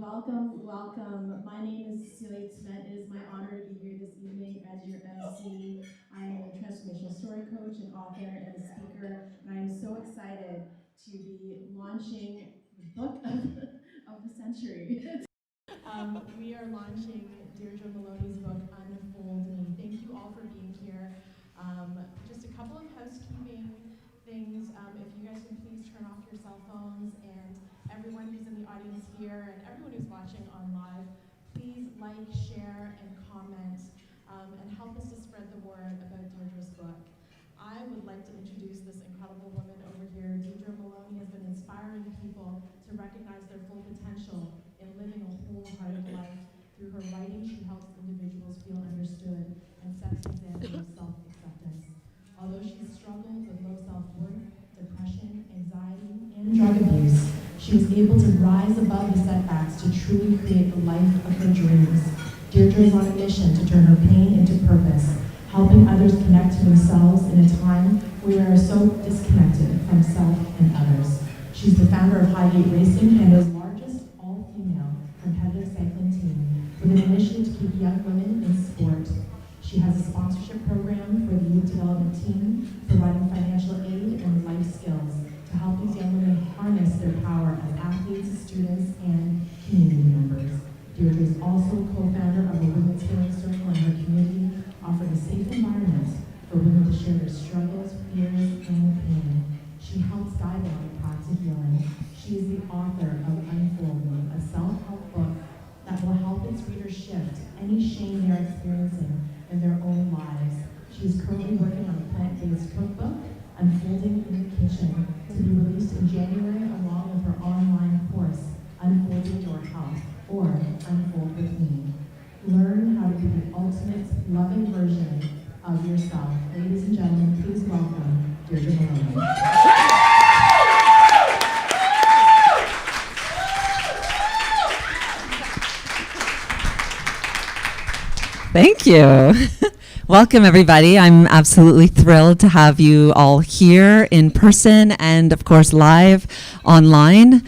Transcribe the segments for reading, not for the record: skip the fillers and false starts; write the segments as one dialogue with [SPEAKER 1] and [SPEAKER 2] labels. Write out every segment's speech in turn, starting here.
[SPEAKER 1] welcome. My name is Cecilia Tmet. It is my honor to be here this evening as your MC. I am a transformational story coach, an author, and a speaker, and I am so excited to be launching the book of the century. We are launching Deirdre Maloney's book, Unfold Me. Thank you all for being here. Just a couple of housekeeping things. If you guys can please turn off your cell phones, and everyone who's in the audience here and everyone who's watching on live, please like, share, and comment, and help us to spread the word about Deirdre's book. I would like to introduce this incredible woman over here. Deirdre Maloney has been inspiring people to recognize their full potential in living a wholehearted life. Through her writing, she helps individuals feel understood and sets an example of self-acceptance. Although she's struggled with low self-worth, depression, anxiety, and drug abuse, she was able to rise above the setbacks to truly create the life of her dreams. Deirdre is on a mission to turn her pain into purpose, helping others connect to themselves in a time where we are so disconnected from self and others. She's the founder of Highgate Racing, Canada's largest all-female competitive cycling team, with an initiative to keep young women in sport. She has a sponsorship program for the youth development team, providing financial aid and life skills to help these young women harness their power as athletes, students, and community members. Deirdre is also co-founder of a women's healing circle in her community, offering a safe environment for women to share their struggles, fears, and pain. She helps guide them on the path to healing. She is the author of Unfold Me, a self-help book that will help its readers shift any shame they are experiencing in their own lives. She is currently working on a plant-based cookbook, Unfolding in the Kitchen, to be released in January along with her online course, Unfolding Your Health, or Unfold With Me. Learn how to be the ultimate loving version of yourself. Ladies and gentlemen, please welcome Deirdre Maloney.
[SPEAKER 2] Thank you. Welcome, everybody. I'm absolutely thrilled to have you all here in person and, of course, live online.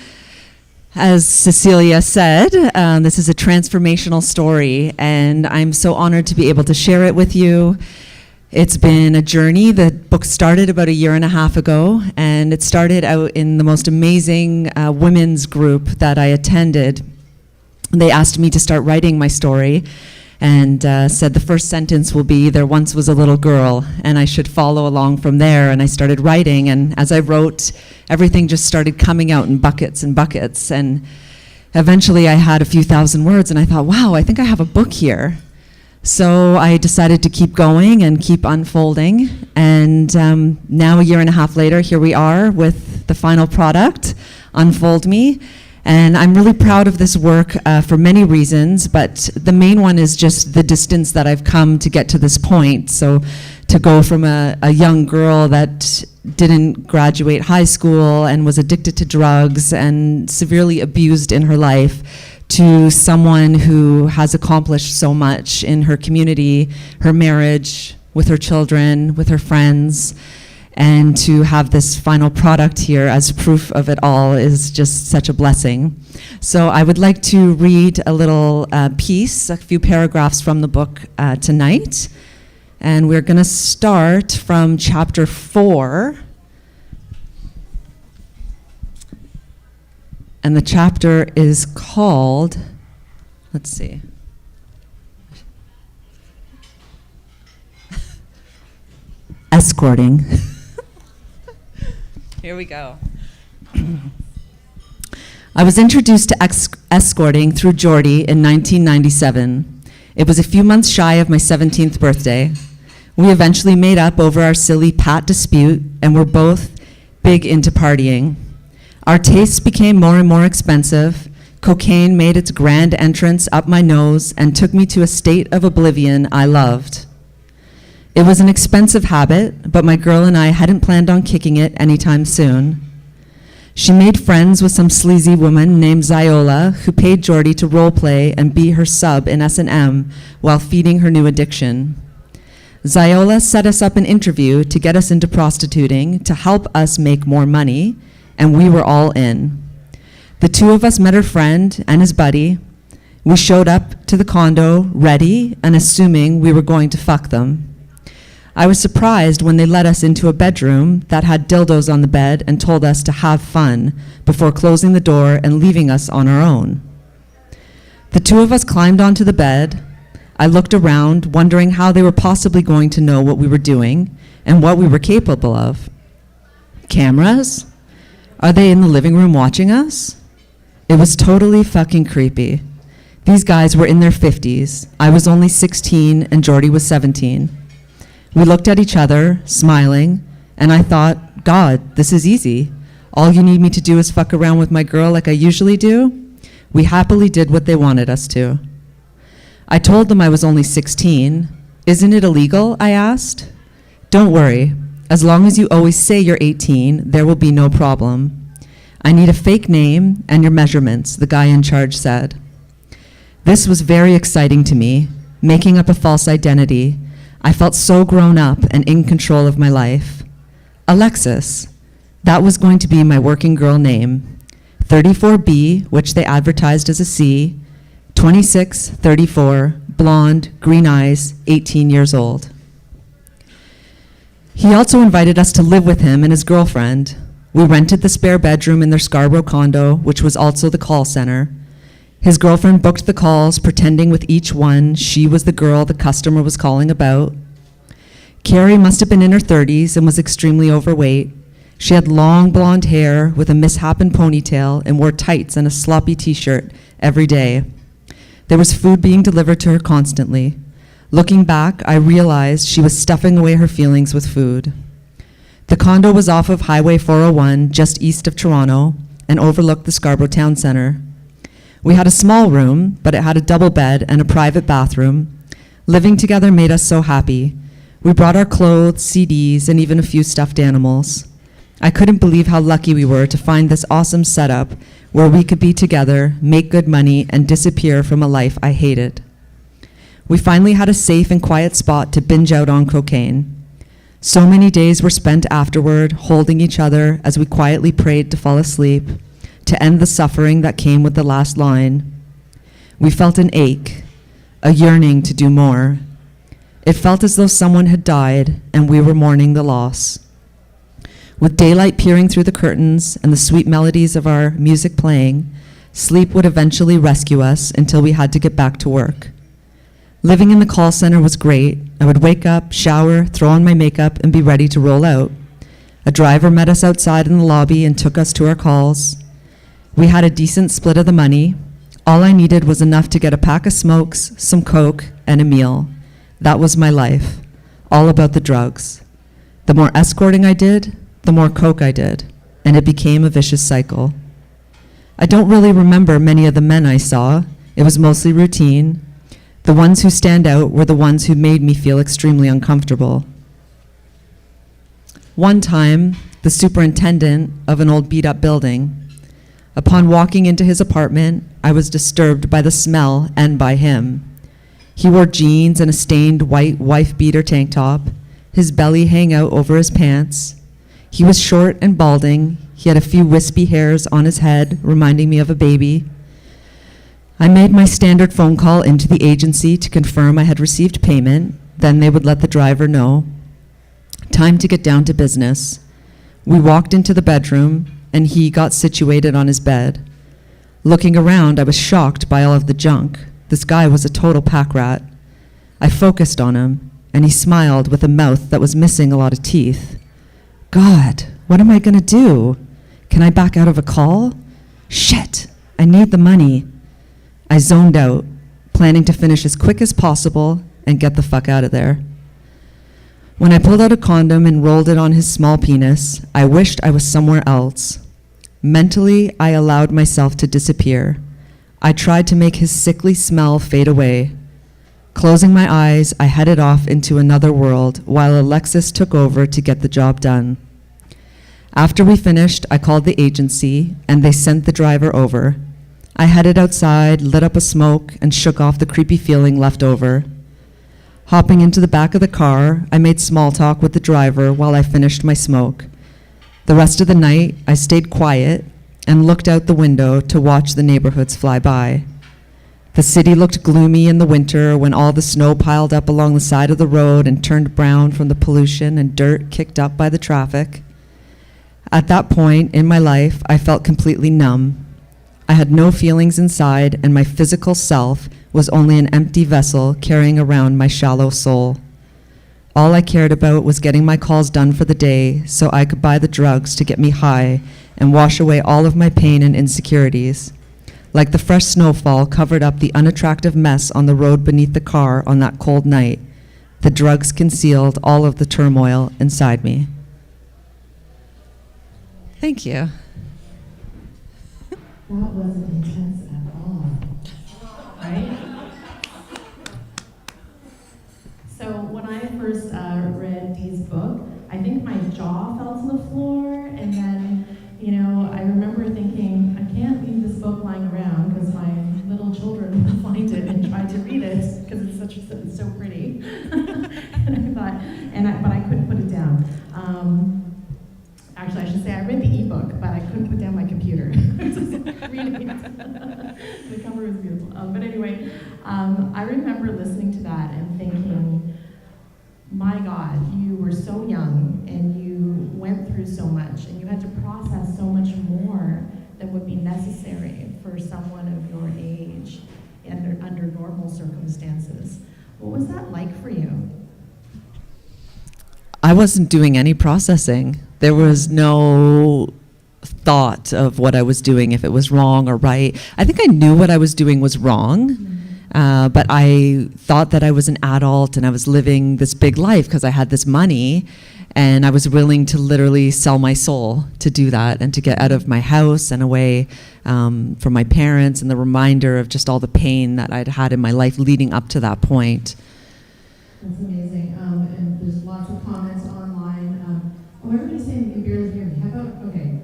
[SPEAKER 2] As Cecilia said, this is a transformational story, and I'm so honored to be able to share it with you. It's been a journey. The book started about 1.5 years ago, and it started out in the most amazing women's group that I attended. They asked me to start writing my story, and said the first sentence will be, "There once was a little girl," and I should follow along from there. And I started writing, and as I wrote, everything just started coming out in buckets and buckets, and eventually I had a few thousand words, and I thought, wow, I think I have a book here. So I decided to keep going and keep unfolding, and now 1.5 years later, here we are with the final product, Unfold Me. And I'm really proud of this work for many reasons, but the main one is just the distance that I've come to get to this point. So to go from a young girl that didn't graduate high school and was addicted to drugs and severely abused in her life, to someone who has accomplished so much in her community, her marriage, with her children, with her friends. And to have this final product here as proof of it all is just such a blessing. So I would like to read a little piece, a few paragraphs from the book tonight. And we're going to start from chapter 4. And the chapter is called, let's see. Escorting. Here we go. I was introduced to escorting through Geordie in 1997. It was a few months shy of my 17th birthday. We eventually made up over our silly pat dispute and were both big into partying. Our tastes became more and more expensive. Cocaine made its grand entrance up my nose and took me to a state of oblivion I loved. It was an expensive habit, but my girl and I hadn't planned on kicking it anytime soon. She made friends with some sleazy woman named Ziola, who paid Geordie to role play and be her sub in S&M while feeding her new addiction. Ziola set us up an interview to get us into prostituting to help us make more money, and we were all in. The two of us met her friend and his buddy. We showed up to the condo ready and assuming we were going to fuck them. I was surprised when they let us into a bedroom that had dildos on the bed and told us to have fun before closing the door and leaving us on our own. The two of us climbed onto the bed. I looked around, wondering how they were possibly going to know what we were doing and what we were capable of. Cameras? Are they in the living room watching us? It was totally fucking creepy. These guys were in their 50s. I was only 16 and Jordy was 17. We looked at each other, smiling, and I thought, God, this is easy. All you need me to do is fuck around with my girl like I usually do. We happily did what they wanted us to. I told them I was only 16. Isn't it illegal? I asked. Don't worry. As long as you always say you're 18, there will be no problem. I need a fake name and your measurements, the guy in charge said. This was very exciting to me, making up a false identity. I felt so grown up and in control of my life. Alexis, that was going to be my working girl name. 34B, which they advertised as a C, 26, 34, blonde, green eyes, 18 years old. He also invited us to live with him and his girlfriend. We rented the spare bedroom in their Scarborough condo, which was also the call center. His girlfriend booked the calls, pretending with each one she was the girl the customer was calling about. Carrie must have been in her 30s and was extremely overweight. She had long blonde hair with a misshapen ponytail and wore tights and a sloppy t-shirt every day. There was food being delivered to her constantly. Looking back, I realized she was stuffing away her feelings with food. The condo was off of Highway 401, just east of Toronto, and overlooked the Scarborough Town Centre. We had a small room, but it had a double bed and a private bathroom. Living together made us so happy. We brought our clothes, CDs, and even a few stuffed animals. I couldn't believe how lucky we were to find this awesome setup where we could be together, make good money, and disappear from a life I hated. We finally had a safe and quiet spot to binge out on cocaine. So many days were spent afterward, holding each other as we quietly prayed to fall asleep, to end the suffering that came with the last line. We felt an ache, a yearning to do more. It felt as though someone had died and we were mourning the loss. With daylight peering through the curtains and the sweet melodies of our music playing, sleep would eventually rescue us until we had to get back to work. Living in the call center was great. I would wake up, shower, throw on my makeup, and be ready to roll out. A driver met us outside in the lobby and took us to our calls. We had a decent split of the money. All I needed was enough to get a pack of smokes, some coke, and a meal. That was my life, all about the drugs. The more escorting I did, the more coke I did, and it became a vicious cycle. I don't really remember many of the men I saw. It was mostly routine. The ones who stand out were the ones who made me feel extremely uncomfortable. One time, the superintendent of an old beat-up building, upon walking into his apartment, I was disturbed by the smell and by him. He wore jeans and a stained white wife-beater tank top. His belly hang out over his pants. He was short and balding. He had a few wispy hairs on his head, reminding me of a baby. I made my standard phone call into the agency to confirm I had received payment. Then they would let the driver know. Time to get down to business. We walked into the bedroom, and he got situated on his bed. Looking around, I was shocked by all of the junk. This guy was a total pack rat. I focused on him, and he smiled with a mouth that was missing a lot of teeth. God, what am I gonna do? Can I back out of a call? Shit, I need the money. I zoned out, planning to finish as quick as possible and get the fuck out of there. When I pulled out a condom and rolled it on his small penis, I wished I was somewhere else. Mentally, I allowed myself to disappear. I tried to make his sickly smell fade away. Closing my eyes, I headed off into another world while Alexis took over to get the job done. After we finished, I called the agency and they sent the driver over. I headed outside, lit up a smoke, and shook off the creepy feeling left over. Hopping into the back of the car, I made small talk with the driver while I finished my smoke. The rest of the night, I stayed quiet, and looked out the window to watch the neighborhoods fly by. The city looked gloomy in the winter when all the snow piled up along the side of the road and turned brown from the pollution and dirt kicked up by the traffic. At that point in my life, I felt completely numb. I had no feelings inside, and my physical self was only an empty vessel carrying around my shallow soul. All I cared about was getting my calls done for the day so I could buy the drugs to get me high and wash away all of my pain and insecurities. Like the fresh snowfall covered up the unattractive mess on the road beneath the car on that cold night, the drugs concealed all of the turmoil inside me. Thank you.
[SPEAKER 1] That wasn't intense at all, right? So when I first read Dee's book, I think my jaw fell to the floor, and then, I remember thinking, I can't leave this book lying around because my little children will find it and try to read it because it's so pretty. And I thought, but I couldn't put it down. Actually, I should say I read the ebook, but I couldn't put down my computer. Reading it. The cover was beautiful. But anyway, I remember listening to that and thinking, my God, you were so young and you went through so much and you had to process so much more than would be necessary for someone of your age and under normal circumstances. What was that like for you?
[SPEAKER 2] I wasn't doing any processing. There was no thought of what I was doing, if it was wrong or right. I think I knew what I was doing was wrong, but I thought that I was an adult and I was living this big life because I had this money, and I was willing to literally sell my soul to do that and to get out of my house and away from my parents and the reminder of just all the pain that I'd had in my life leading up to that point.
[SPEAKER 1] That's amazing. And there's lots of comments online. Everybody's saying you can barely hear me. How about,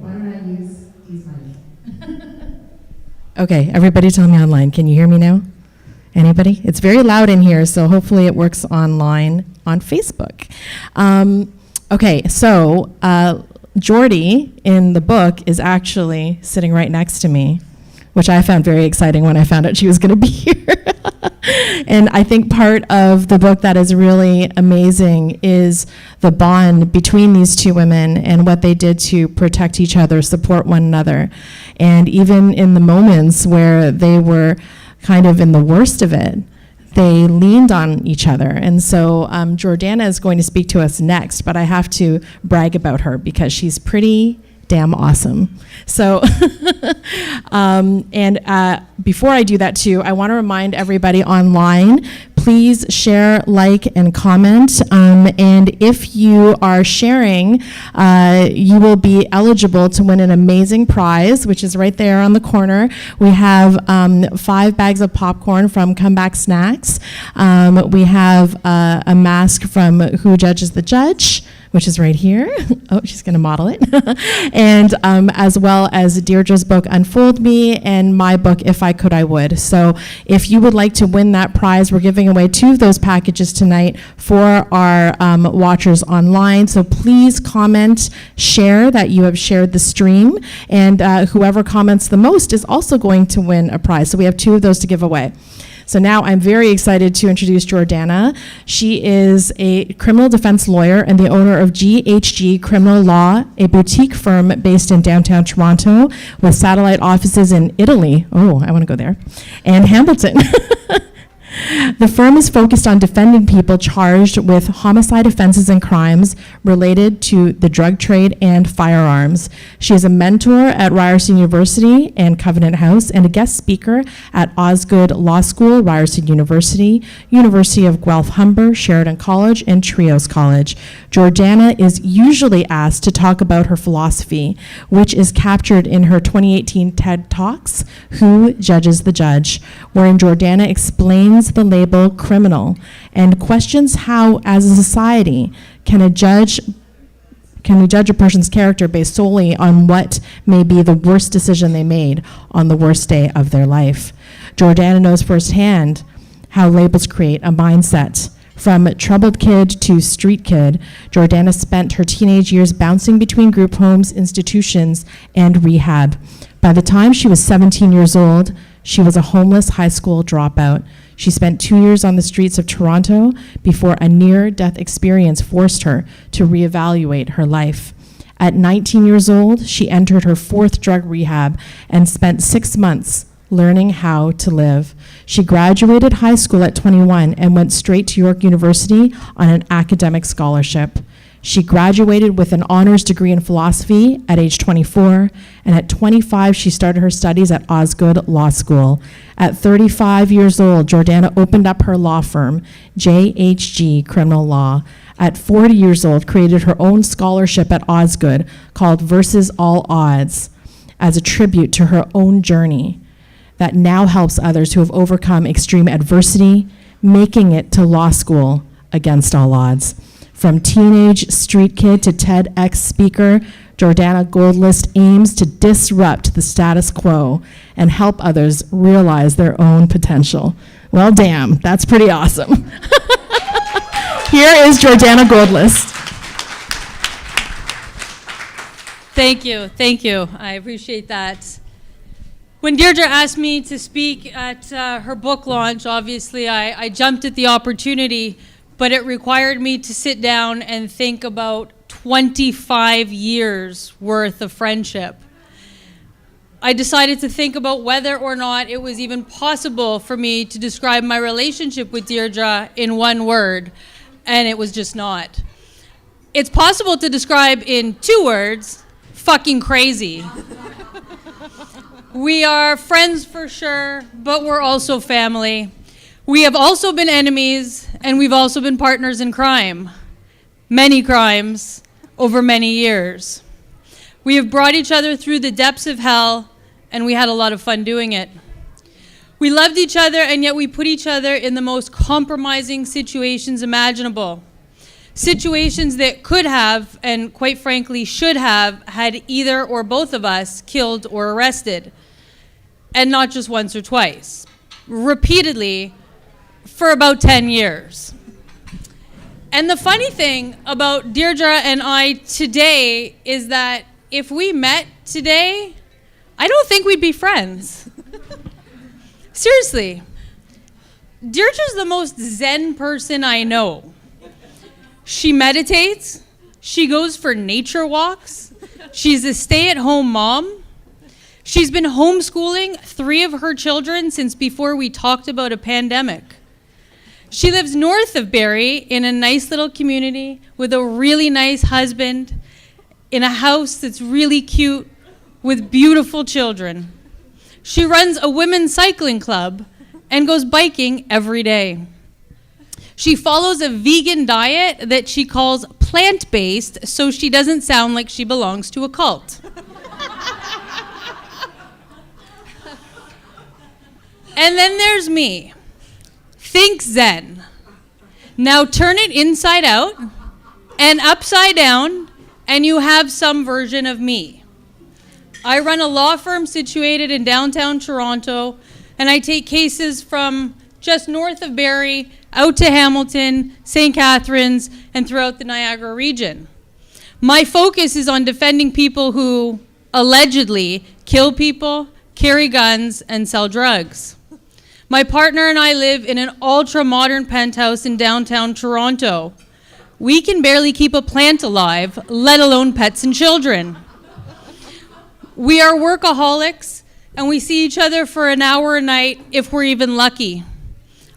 [SPEAKER 1] why don't I use these mics? Okay, everybody tell me online. Can you hear me now? Anybody? It's very loud in here, so hopefully it works online on Facebook. So Jordy in the book is actually sitting right next to me, which I found very exciting when I found out she was going to be here. And I think part of the book that is really amazing is the bond between these two women and what they did to protect each other, support one another. And even in the moments where they were kind of in the worst of it, they leaned on each other. And so Jordana is going to speak to us next, but I have to brag about her because she's pretty damn awesome. So, before I do that too, I want to remind everybody online, please share, like, and comment. And if you are sharing, you will be eligible to win an amazing prize, which is right there on the corner. We have 5 bags of popcorn from Comeback Snacks. We have a mask from Who Judges the Judge, which is right here. Oh, she's going to model it. And as well as Deirdre's book, Unfold Me, and my book, If I Could, I Would. So if you would like to win that prize, we're giving away 2 of those packages tonight for our watchers online. So please comment, share that you have shared the stream, and whoever comments the most is also going to win a prize. So we have 2 of those to give away. So now I'm very excited to introduce Jordana. She is a criminal defense lawyer and the owner of GHG Criminal Law, a boutique firm based in downtown Toronto with satellite offices in Italy. Oh, I want to go there. And Hamilton. The firm is focused on defending people charged with homicide offenses and crimes related to the drug trade and firearms. She is a mentor at Ryerson University and Covenant House and a guest speaker at Osgood Law School, Ryerson University, University of Guelph-Humber, Sheridan College, and Trios College. Jordana is usually asked to talk about her philosophy, which is captured in her 2018 TED Talks, Who Judges the Judge, wherein Jordana explains the label criminal and questions how, as a society, can we judge a person's character based solely on what may be the worst decision they made on the worst day of their life. Jordana knows firsthand how labels create a mindset
[SPEAKER 3] From troubled kid to street kid, Jordana spent her teenage years bouncing between group homes, institutions, and rehab. By the time she was 17 years old, she was a homeless high school dropout. She spent 2 years on the streets of Toronto before a near-death experience forced her to reevaluate her life. At 19 years old, she entered her 4th drug rehab and spent 6 months learning how to live. She graduated high school at 21 and went straight to York University on an academic scholarship. She graduated with an honors degree in philosophy at age 24, and at 25, she started her studies at Osgoode Law School. At 35 years old, Jordana opened up her law firm, JHG Criminal Law. At 40 years old, created her own scholarship at Osgoode called Versus All Odds as a tribute to her own journey that now helps others who have overcome extreme adversity, making it to law school against all odds. From teenage street kid to TEDx speaker, Jordana Goldlist aims to disrupt the status quo and help others realize their own potential. Well, damn, that's pretty awesome. Here is Jordana Goldlist.
[SPEAKER 4] Thank you. I appreciate that. When Deirdre asked me to speak at her book launch, obviously I jumped at the opportunity, but it required me to sit down and think about 25 years worth of friendship. I decided to think about whether or not it was even possible for me to describe my relationship with Deirdre in one word, and it was just not. It's possible to describe in 2 words, fucking crazy. We are friends for sure, but we're also family. We have also been enemies, and we've also been partners in crime. Many crimes over many years. We have brought each other through the depths of hell, and we had a lot of fun doing it. We loved each other, and yet we put each other in the most compromising situations imaginable. Situations that could have, and quite frankly should have, had either or both of us killed or arrested. And not just once or twice. Repeatedly for about 10 years. And the funny thing about Deirdre and I today is that if we met today, I don't think we'd be friends. Seriously. Deirdre's the most zen person I know. She meditates. She goes for nature walks. She's a stay-at-home mom. She's been homeschooling 3 of her children since before we talked about a pandemic. She lives north of Barrie in a nice little community with a really nice husband in a house that's really cute with beautiful children. She runs a women's cycling club and goes biking every day. She follows a vegan diet that she calls plant-based so she doesn't sound like she belongs to a cult. And then there's me. Think Zen. Now turn it inside out and upside down, and you have some version of me. I run a law firm situated in downtown Toronto, and I take cases from just north of Barrie out to Hamilton, St. Catharines, and throughout the Niagara region. My focus is on defending people who allegedly kill people, carry guns, and sell drugs. My partner and I live in an ultra-modern penthouse in downtown Toronto. We can barely keep a plant alive, let alone pets and children. We are workaholics, and we see each other for an hour a night if we're even lucky.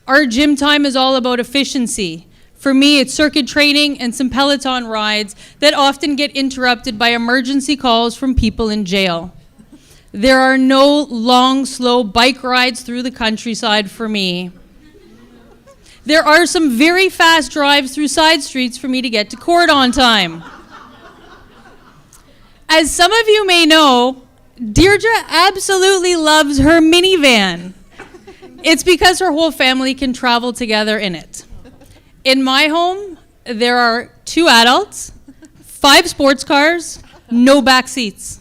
[SPEAKER 4] Our gym time is all about efficiency. For me, it's circuit training and some Peloton rides that often get interrupted by emergency calls from people in jail. There are no long, slow bike rides through the countryside for me. There are some very fast drives through side streets for me to get to court on time. As some of you may know, Deirdre absolutely loves her minivan. It's because her whole family can travel together in it. In my home, there are 2 adults, 5 sports cars, no back seats.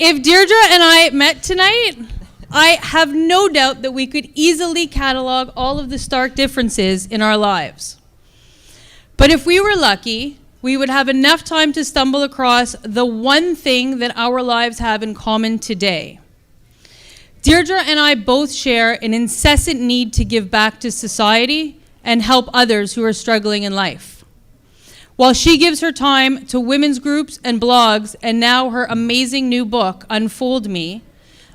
[SPEAKER 4] If Deirdre and I met tonight, I have no doubt that we could easily catalog all of the stark differences in our lives. But if we were lucky, we would have enough time to stumble across the one thing that our lives have in common today. Deirdre and I both share an incessant need to give back to society and help others who are struggling in life. While she gives her time to women's groups and blogs, and now her amazing new book, Unfold Me,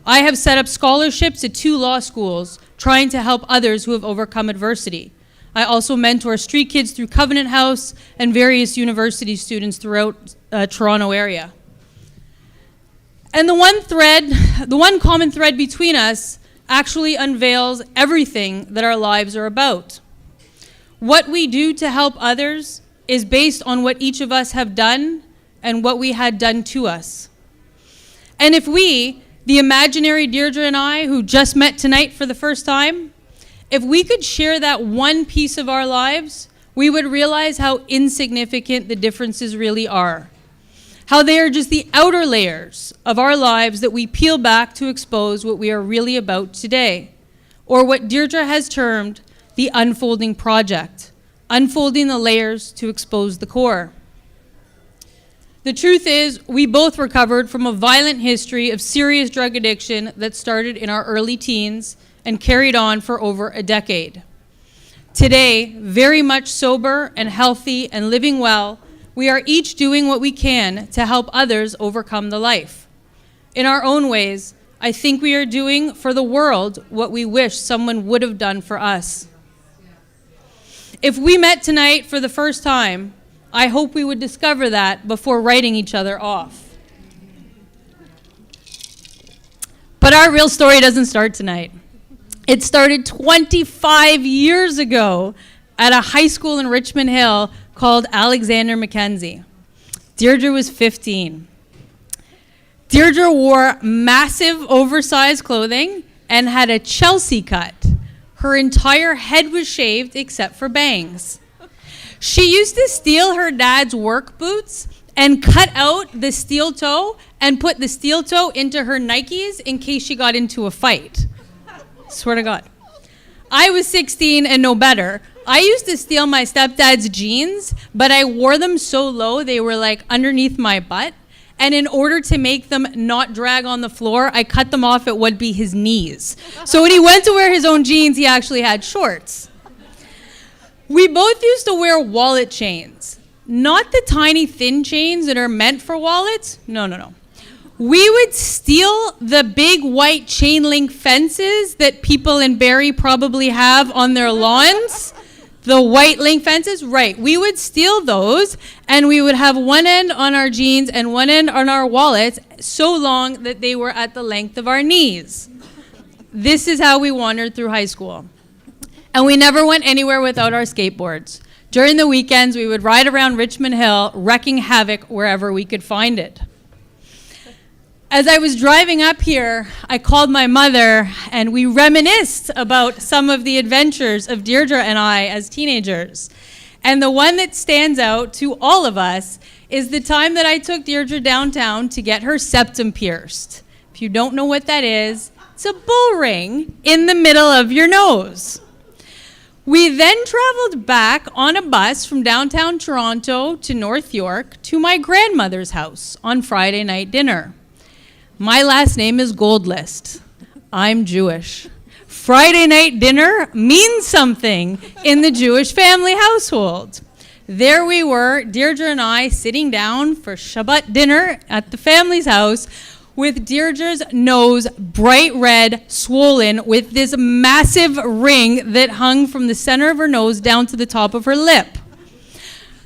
[SPEAKER 4] I have set up scholarships at 2 law schools, trying to help others who have overcome adversity. I also mentor street kids through Covenant House and various university students throughout Toronto area. And the one common thread between us actually unveils everything that our lives are about. What we do to help others is based on what each of us have done and what we had done to us. And if we, the imaginary Deirdre and I, who just met tonight for the first time, if we could share that one piece of our lives, we would realize how insignificant the differences really are. How they are just the outer layers of our lives that we peel back to expose what we are really about today. Or what Deirdre has termed the unfolding project, unfolding the layers to expose the core. The truth is, we both recovered from a violent history of serious drug addiction that started in our early teens and carried on for over a decade. Today, very much sober and healthy and living well, we are each doing what we can to help others overcome the life. In our own ways, I think we are doing for the world what we wish someone would have done for us. If we met tonight for the first time, I hope we would discover that before writing each other off. But our real story doesn't start tonight. It started 25 years ago at a high school in Richmond Hill called Alexander Mackenzie. Deirdre was 15. Deirdre wore massive oversized clothing and had a Chelsea cut. Her entire head was shaved except for bangs. She used to steal her dad's work boots and cut out the steel toe and put the steel toe into her Nikes in case she got into a fight. Swear to God. I was 16 and no better. I used to steal my stepdad's jeans, but I wore them so low they were like underneath my butt. And in order to make them not drag on the floor, I cut them off at what would be his knees. So when he went to wear his own jeans, he actually had shorts. We both used to wear wallet chains. Not the tiny thin chains that are meant for wallets. No. We would steal the big white chain link fences that people in Barrie probably have on their lawns. The white link fences, right. We would steal those and we would have one end on our jeans and one end on our wallets so long that they were at the length of our knees. This is how we wandered through high school. And we never went anywhere without our skateboards. During the weekends, we would ride around Richmond Hill, wreaking havoc wherever we could find it. As I was driving up here, I called my mother and we reminisced about some of the adventures of Deirdre and I as teenagers. And the one that stands out to all of us is the time that I took Deirdre downtown to get her septum pierced. If you don't know what that is, it's a bull ring in the middle of your nose. We then traveled back on a bus from downtown Toronto to North York to my grandmother's house on Friday night dinner. My last name is Goldlist. I'm Jewish. Friday night dinner means something in the Jewish family household. There we were, Deirdre and I, sitting down for Shabbat dinner at the family's house with Deirdre's nose bright red, swollen, with this massive ring that hung from the center of her nose down to the top of her lip.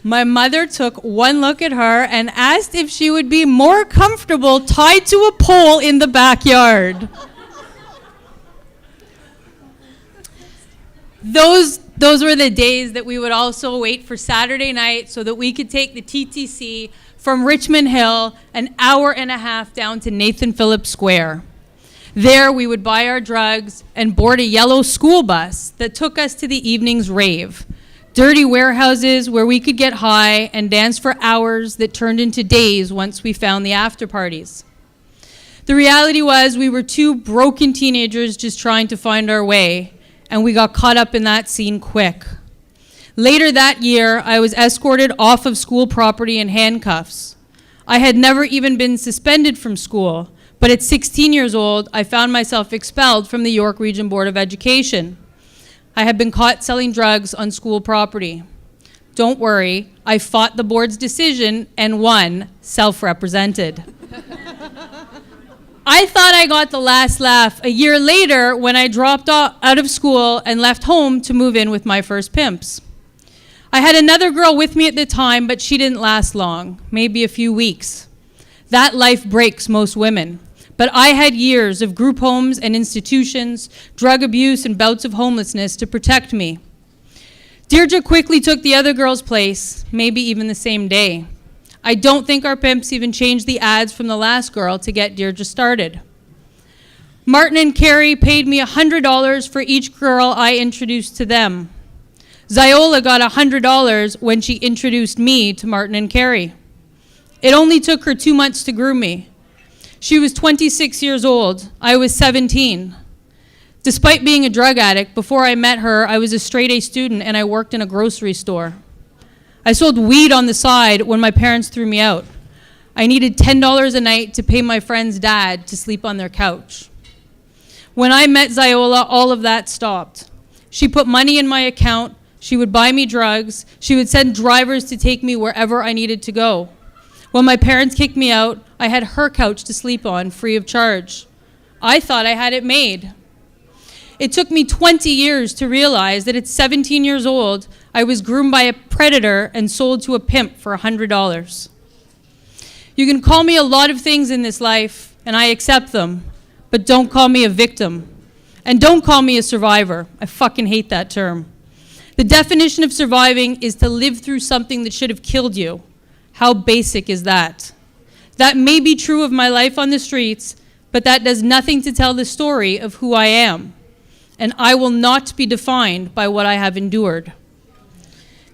[SPEAKER 4] My mother took one look at her and asked if she would be more comfortable tied to a pole in the backyard. Those were the days that we would also wait for Saturday night so that we could take the TTC from Richmond Hill an hour and a half down to Nathan Phillips Square. There we would buy our drugs and board a yellow school bus that took us to the evening's rave. Dirty warehouses where we could get high and dance for hours that turned into days once we found the after parties. The reality was we were two broken teenagers just trying to find our way, and we got caught up in that scene quick. Later that year, I was escorted off of school property in handcuffs. I had never even been suspended from school, but at 16 years old, I found myself expelled from the York Region Board of Education. I had been caught selling drugs on school property. Don't worry, I fought the board's decision and won, self-represented. I thought I got the last laugh a year later when I dropped out of school and left home to move in with my first pimps. I had another girl with me at the time, but she didn't last long, maybe a few weeks. That life breaks most women. But I had years of group homes and institutions, drug abuse, and bouts of homelessness to protect me. Deirdre quickly took the other girl's place, maybe even the same day. I don't think our pimps even changed the ads from the last girl to get Deirdre started. Martin and Carrie paid me $100 for each girl I introduced to them. Ziola got $100 when she introduced me to Martin and Carrie. It only took her 2 months to groom me. She was 26 years old. I was 17. Despite being a drug addict, before I met her, I was a straight-A student and I worked in a grocery store. I sold weed on the side when my parents threw me out. I needed $10 a night to pay my friend's dad to sleep on their couch. When I met Ziola, all of that stopped. She put money in my account. She would buy me drugs. She would send drivers to take me wherever I needed to go. When my parents kicked me out, I had her couch to sleep on, free of charge. I thought I had it made. It took me 20 years to realize that at 17 years old, I was groomed by a predator and sold to a pimp for $100. You can call me a lot of things in this life, and I accept them, but don't call me a victim. And don't call me a survivor. I fucking hate that term. The definition of surviving is to live through something that should have killed you. How basic is that? That may be true of my life on the streets, but that does nothing to tell the story of who I am. And I will not be defined by what I have endured.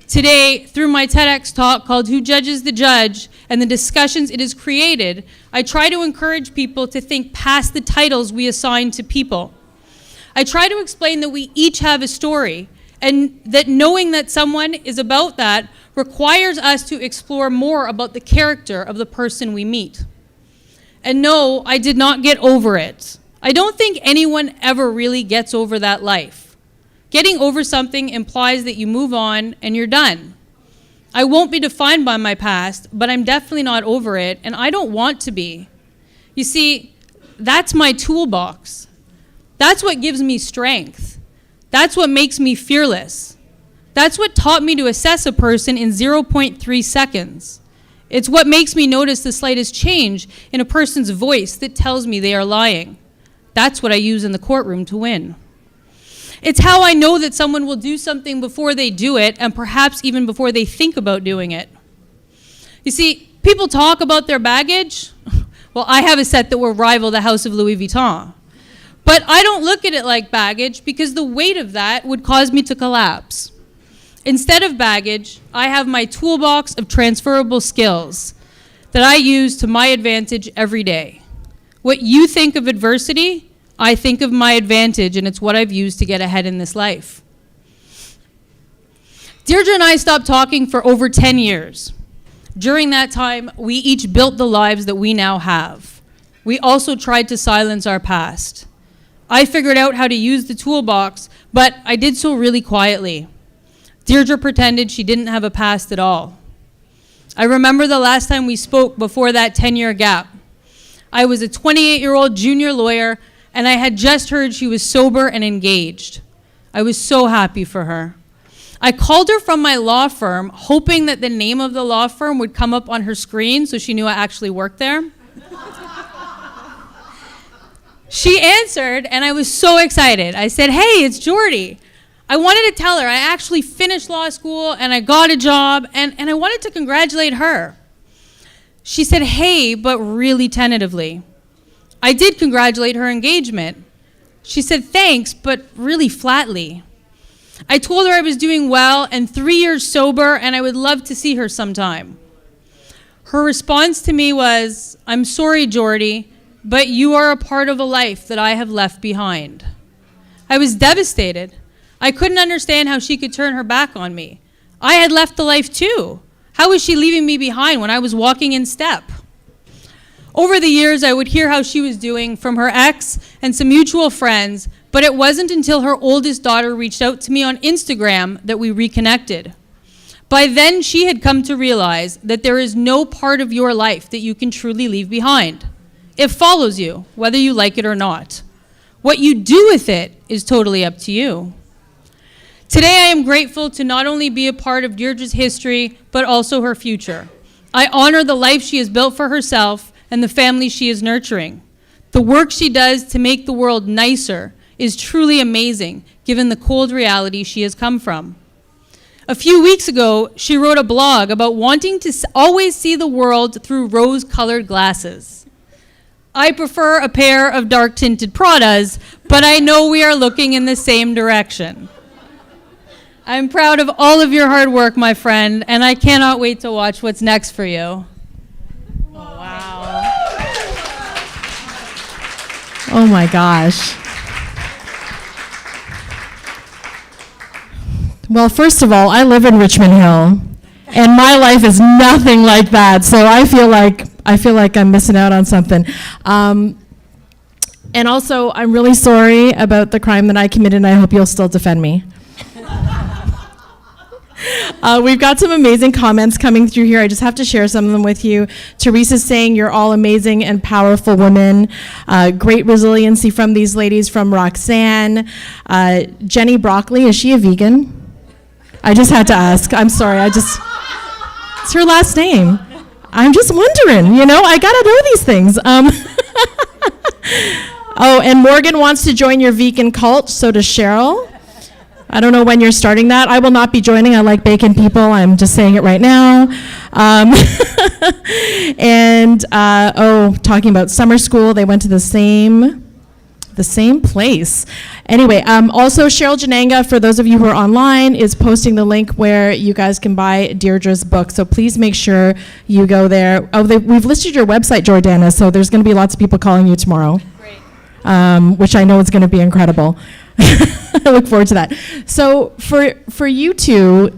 [SPEAKER 4] Today, through my TEDx talk called Who Judges the Judge and the discussions it has created, I try to encourage people to think past the titles we assign to people. I try to explain that we each have a story, and that knowing that someone is about that requires us to explore more about the character of the person we meet. And no, I did not get over it. I don't think anyone ever really gets over that life. Getting over something implies that you move on and you're done. I won't be defined by my past, but I'm definitely not over it, and I don't want to be. You see, that's my toolbox. That's what gives me strength. That's what makes me fearless. That's what taught me to assess a person in 0.3 seconds. It's what makes me notice the slightest change in a person's voice that tells me they are lying. That's what I use in the courtroom to win. It's how I know that someone will do something before they do it, and perhaps even before they think about doing it. You see, people talk about their baggage. Well, I have a set that will rival the House of Louis Vuitton. But I don't look at it like baggage because the weight of that would cause me to collapse. Instead of baggage, I have my toolbox of transferable skills that I use to my advantage every day. What you think of adversity, I think of my advantage, and it's what I've used to get ahead in this life. Deirdre and I stopped talking for over 10 years. During that time, we each built the lives that we now have. We also tried to silence our past. I figured out how to use the toolbox, but I did so really quietly. Deirdre pretended she didn't have a past at all. I remember the last time we spoke before that 10-year gap. I was a 28-year-old junior lawyer, and I had just heard she was sober and engaged. I was so happy for her. I called her from my law firm, hoping that the name of the law firm would come up on her screen so she knew I actually worked there. She answered, and I was so excited. I said, "Hey, it's Jordy." I wanted to tell her I actually finished law school and I got a job, and I wanted to congratulate her. She said, "Hey," but really tentatively. I did congratulate her engagement. She said, "Thanks," but really flatly. I told her I was doing well and 3 years sober, and I would love to see her sometime. Her response to me was, "I'm sorry, Jordy, but you are a part of a life that I have left behind. I was devastated. I couldn't understand how she could turn her back on me. I had left the life too. How was she leaving me behind when I was walking in step? Over the years, I would hear how she was doing from her ex and some mutual friends, but it wasn't until her oldest daughter reached out to me on Instagram that we reconnected. By then, she had come to realize that there is no part of your life that you can truly leave behind. It follows you, whether you like it or not. What you do with it is totally up to you. Today, I am grateful to not only be a part of Deirdre's history, but also her future. I honor the life she has built for herself and the family she is nurturing. The work she does to make the world nicer is truly amazing, given the cold reality she has come from. A few weeks ago, she wrote a blog about wanting to always see the world through rose-colored glasses. I prefer a pair of dark-tinted Pradas, but I know we are looking in the same direction. I'm proud of all of your hard work, my friend, and I cannot wait to watch what's next for you. Wow.
[SPEAKER 3] Oh my gosh. Well, first of all, I live in Richmond Hill, and my life is nothing like that. So I feel like I'm missing out on something. And also, I'm really sorry about the crime that I committed, and I hope you'll still defend me. We've got some amazing comments coming through here. I just have to share some of them with you. Teresa's saying you're all amazing and powerful women. Great resiliency from these ladies, from Roxanne. Jenny Broccoli, is she a vegan? I just had to ask. I'm sorry. It's her last name. I'm just wondering, I gotta know these things. Oh, and Morgan wants to join your vegan cult, so does Cheryl. I don't know when you're starting that. I will not be joining. I like bacon people. I'm just saying it right now. Talking about summer school, they went to the same place. Anyway, also Cheryl Jananga, for those of you who are online, is posting the link where you guys can buy Deirdre's book. So please make sure you go there. Oh, we've listed your website, Jordana, so there's going to be lots of people calling you tomorrow. Great. Which I know is going to be incredible. I look forward to that. So for you two,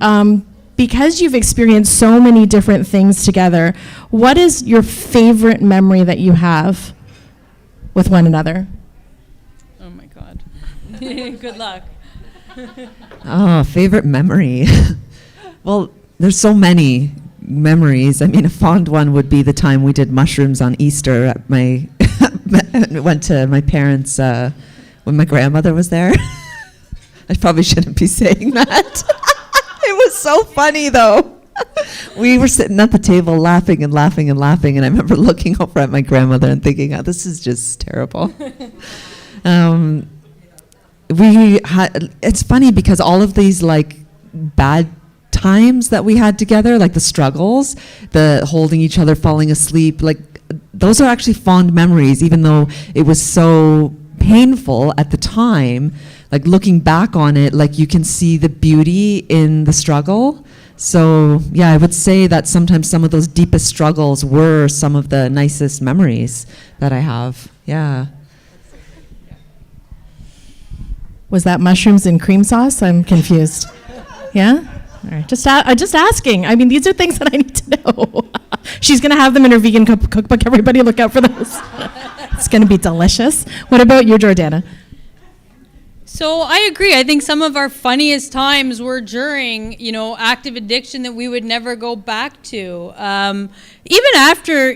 [SPEAKER 3] because you've experienced so many different things together, what is your favorite memory that you have with one another?
[SPEAKER 4] Oh my God. Good luck.
[SPEAKER 2] Oh, favorite memory. Well, there's so many memories. I mean, a fond one would be the time we did mushrooms on Easter at went to my parents' when my grandmother was there. I probably shouldn't be saying that. It was so funny, though. We were sitting at the table laughing and laughing and laughing, and I remember looking over at my grandmother and thinking, oh, this is just terrible. It's funny because all of these bad times that we had together, like the struggles, the holding each other, falling asleep, those are actually fond memories, even though it was so painful at the time. Looking back on it, you can see the beauty in the struggle. So yeah, I would say that sometimes some of those deepest struggles were some of the nicest memories that I have. Yeah.
[SPEAKER 3] Was that mushrooms and cream sauce? I'm confused. Yeah? All right. Just asking. I mean, these are things that I need to know. She's going to have them in her vegan cookbook. Everybody look out for those. It's going to be delicious. What about you, Jordana?
[SPEAKER 4] So I agree. I think some of our funniest times were during, active addiction that we would never go back to. Even after,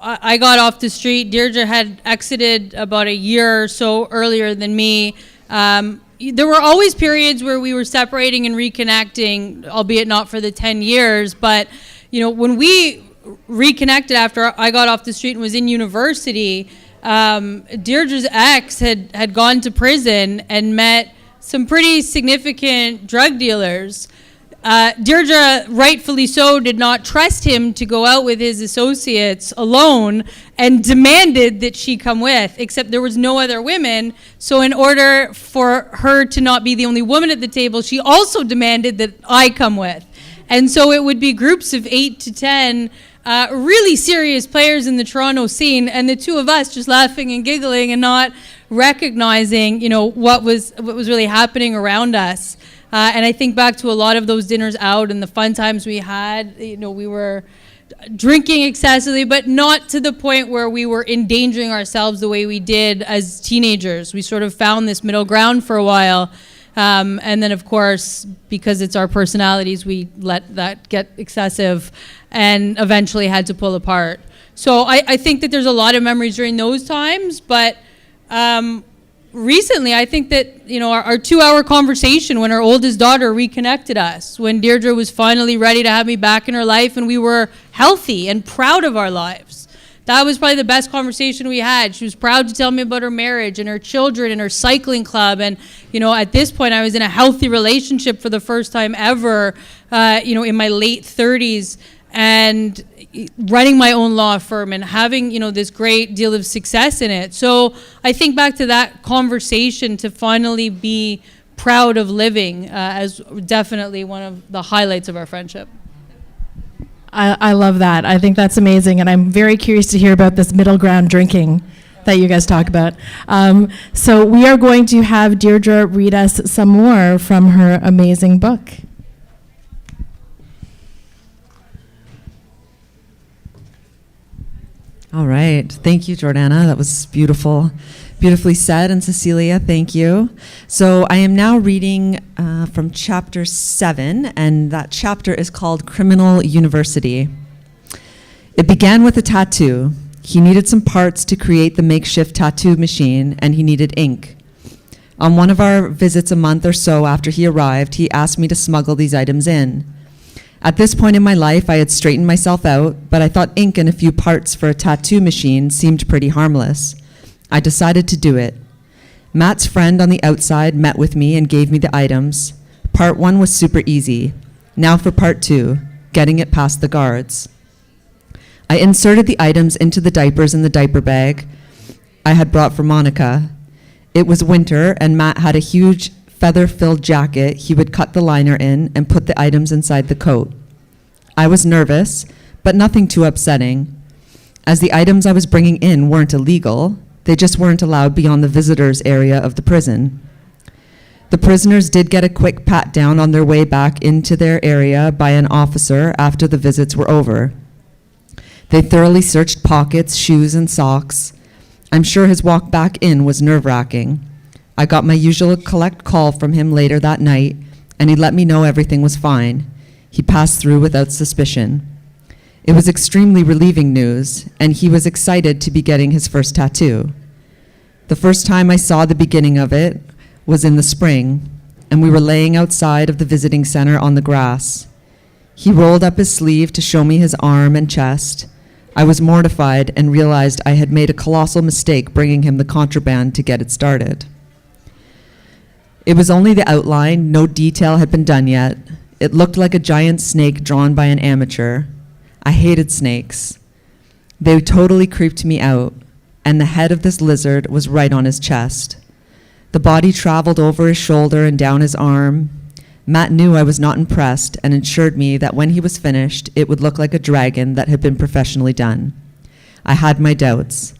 [SPEAKER 4] I got off the street, Deirdre had exited about a year or so earlier than me. There were always periods where we were separating and reconnecting, albeit not for the 10 years. But, when we reconnected after I got off the street and was in university, Deirdre's ex had gone to prison and met some pretty significant drug dealers. Deirdre, rightfully so, did not trust him to go out with his associates alone and demanded that she come with, except there was no other women. So in order for her to not be the only woman at the table, she also demanded that I come with. And so it would be groups of 8 to 10 really serious players in the Toronto scene, and the two of us just laughing and giggling and not recognizing, what was really happening around us. And I think back to a lot of those dinners out and the fun times we had. We were drinking excessively, but not to the point where we were endangering ourselves the way we did as teenagers. We sort of found this middle ground for a while. And then, of course, because it's our personalities, we let that get excessive and eventually had to pull apart. So I think that there's a lot of memories during those times, but recently I think that, our 2-hour conversation when our oldest daughter reconnected us, when Deirdre was finally ready to have me back in her life and we were healthy and proud of our lives. That was probably the best conversation we had. She was proud to tell me about her marriage and her children and her cycling club. And, at this point, I was in a healthy relationship for the first time ever, in my late 30s, and running my own law firm and having, this great deal of success in it. So I think back to that conversation to finally be proud of living as definitely one of the highlights of our friendship.
[SPEAKER 3] I love that. I think that's amazing, and I'm very curious to hear about this middle ground drinking that you guys talk about. So we are going to have Deirdre read us some more from her amazing book.
[SPEAKER 2] All right. Thank you, Jordana. That was beautiful. Beautifully said. And Cecilia, thank you. So I am now reading from chapter 7, and that chapter is called Criminal University. It began with a tattoo. He needed some parts to create the makeshift tattoo machine, and he needed ink. On one of our visits a month or so after he arrived, he asked me to smuggle these items in. At this point in my life, I had straightened myself out, but I thought ink and a few parts for a tattoo machine seemed pretty harmless. I decided to do it. Matt's friend on the outside met with me and gave me the items. Part 1 was super easy. Now for part 2, getting it past the guards. I inserted the items into the diapers in the diaper bag I had brought for Monica. It was winter, and Matt had a huge feather-filled jacket he would cut the liner in and put the items inside the coat. I was nervous, but nothing too upsetting. As the items I was bringing in weren't illegal, they just weren't allowed beyond the visitors area of the prison. The prisoners did get a quick pat down on their way back into their area by an officer after the visits were over. They thoroughly searched pockets, shoes, and socks. I'm sure his walk back in was nerve-wracking. I got my usual collect call from him later that night, and he let me know everything was fine. He passed through without suspicion. It was extremely relieving news, and he was excited to be getting his first tattoo. The first time I saw the beginning of it was in the spring, and we were laying outside of the visiting center on the grass. He rolled up his sleeve to show me his arm and chest. I was mortified and realized I had made a colossal mistake bringing him the contraband to get it started. It was only the outline, no detail had been done yet. It looked like a giant snake drawn by an amateur. I hated snakes. They totally creeped me out, and the head of this lizard was right on his chest. The body traveled over his shoulder and down his arm. Matt knew I was not impressed and assured me that when he was finished, it would look like a dragon that had been professionally done. I had my doubts.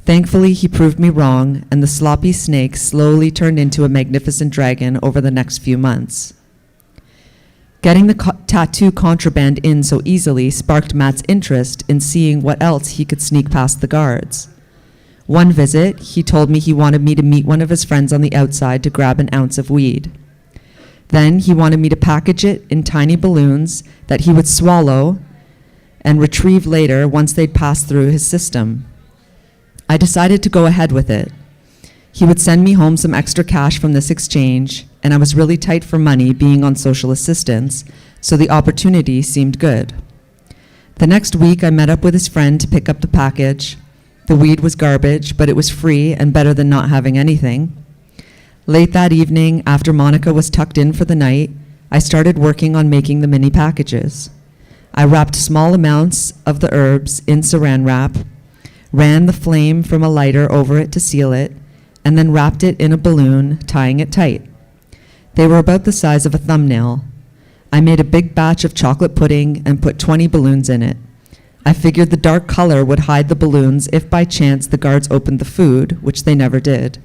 [SPEAKER 2] Thankfully, he proved me wrong, and the sloppy snake slowly turned into a magnificent dragon over the next few months. Getting the tattoo contraband in so easily sparked Matt's interest in seeing what else he could sneak past the guards. One visit, he told me he wanted me to meet one of his friends on the outside to grab an ounce of weed. Then he wanted me to package it in tiny balloons that he would swallow and retrieve later once they'd passed through his system. I decided to go ahead with it. He would send me home some extra cash from this exchange, and I was really tight for money being on social assistance, so the opportunity seemed good. The next week, I met up with his friend to pick up the package. The weed was garbage, but it was free and better than not having anything. Late that evening, after Monica was tucked in for the night, I started working on making the mini packages. I wrapped small amounts of the herbs in saran wrap, ran the flame from a lighter over it to seal it, and then wrapped it in a balloon, tying it tight. They were about the size of a thumbnail. I made a big batch of chocolate pudding and put 20 balloons in it. I figured the dark color would hide the balloons if by chance the guards opened the food, which they never did.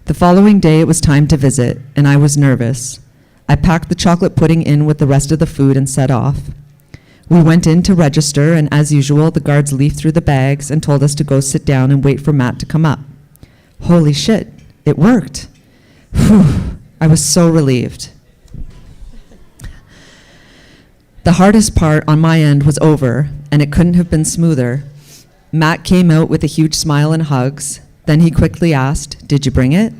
[SPEAKER 2] The following day it was time to visit, and I was nervous. I packed the chocolate pudding in with the rest of the food and set off. We went in to register, and as usual, the guards leafed through the bags and told us to go sit down and wait for Matt to come up. Holy shit, it worked. Whew, I was so relieved. The hardest part on my end was over, and it couldn't have been smoother. Matt came out with a huge smile and hugs. Then he quickly asked, "Did you bring it?"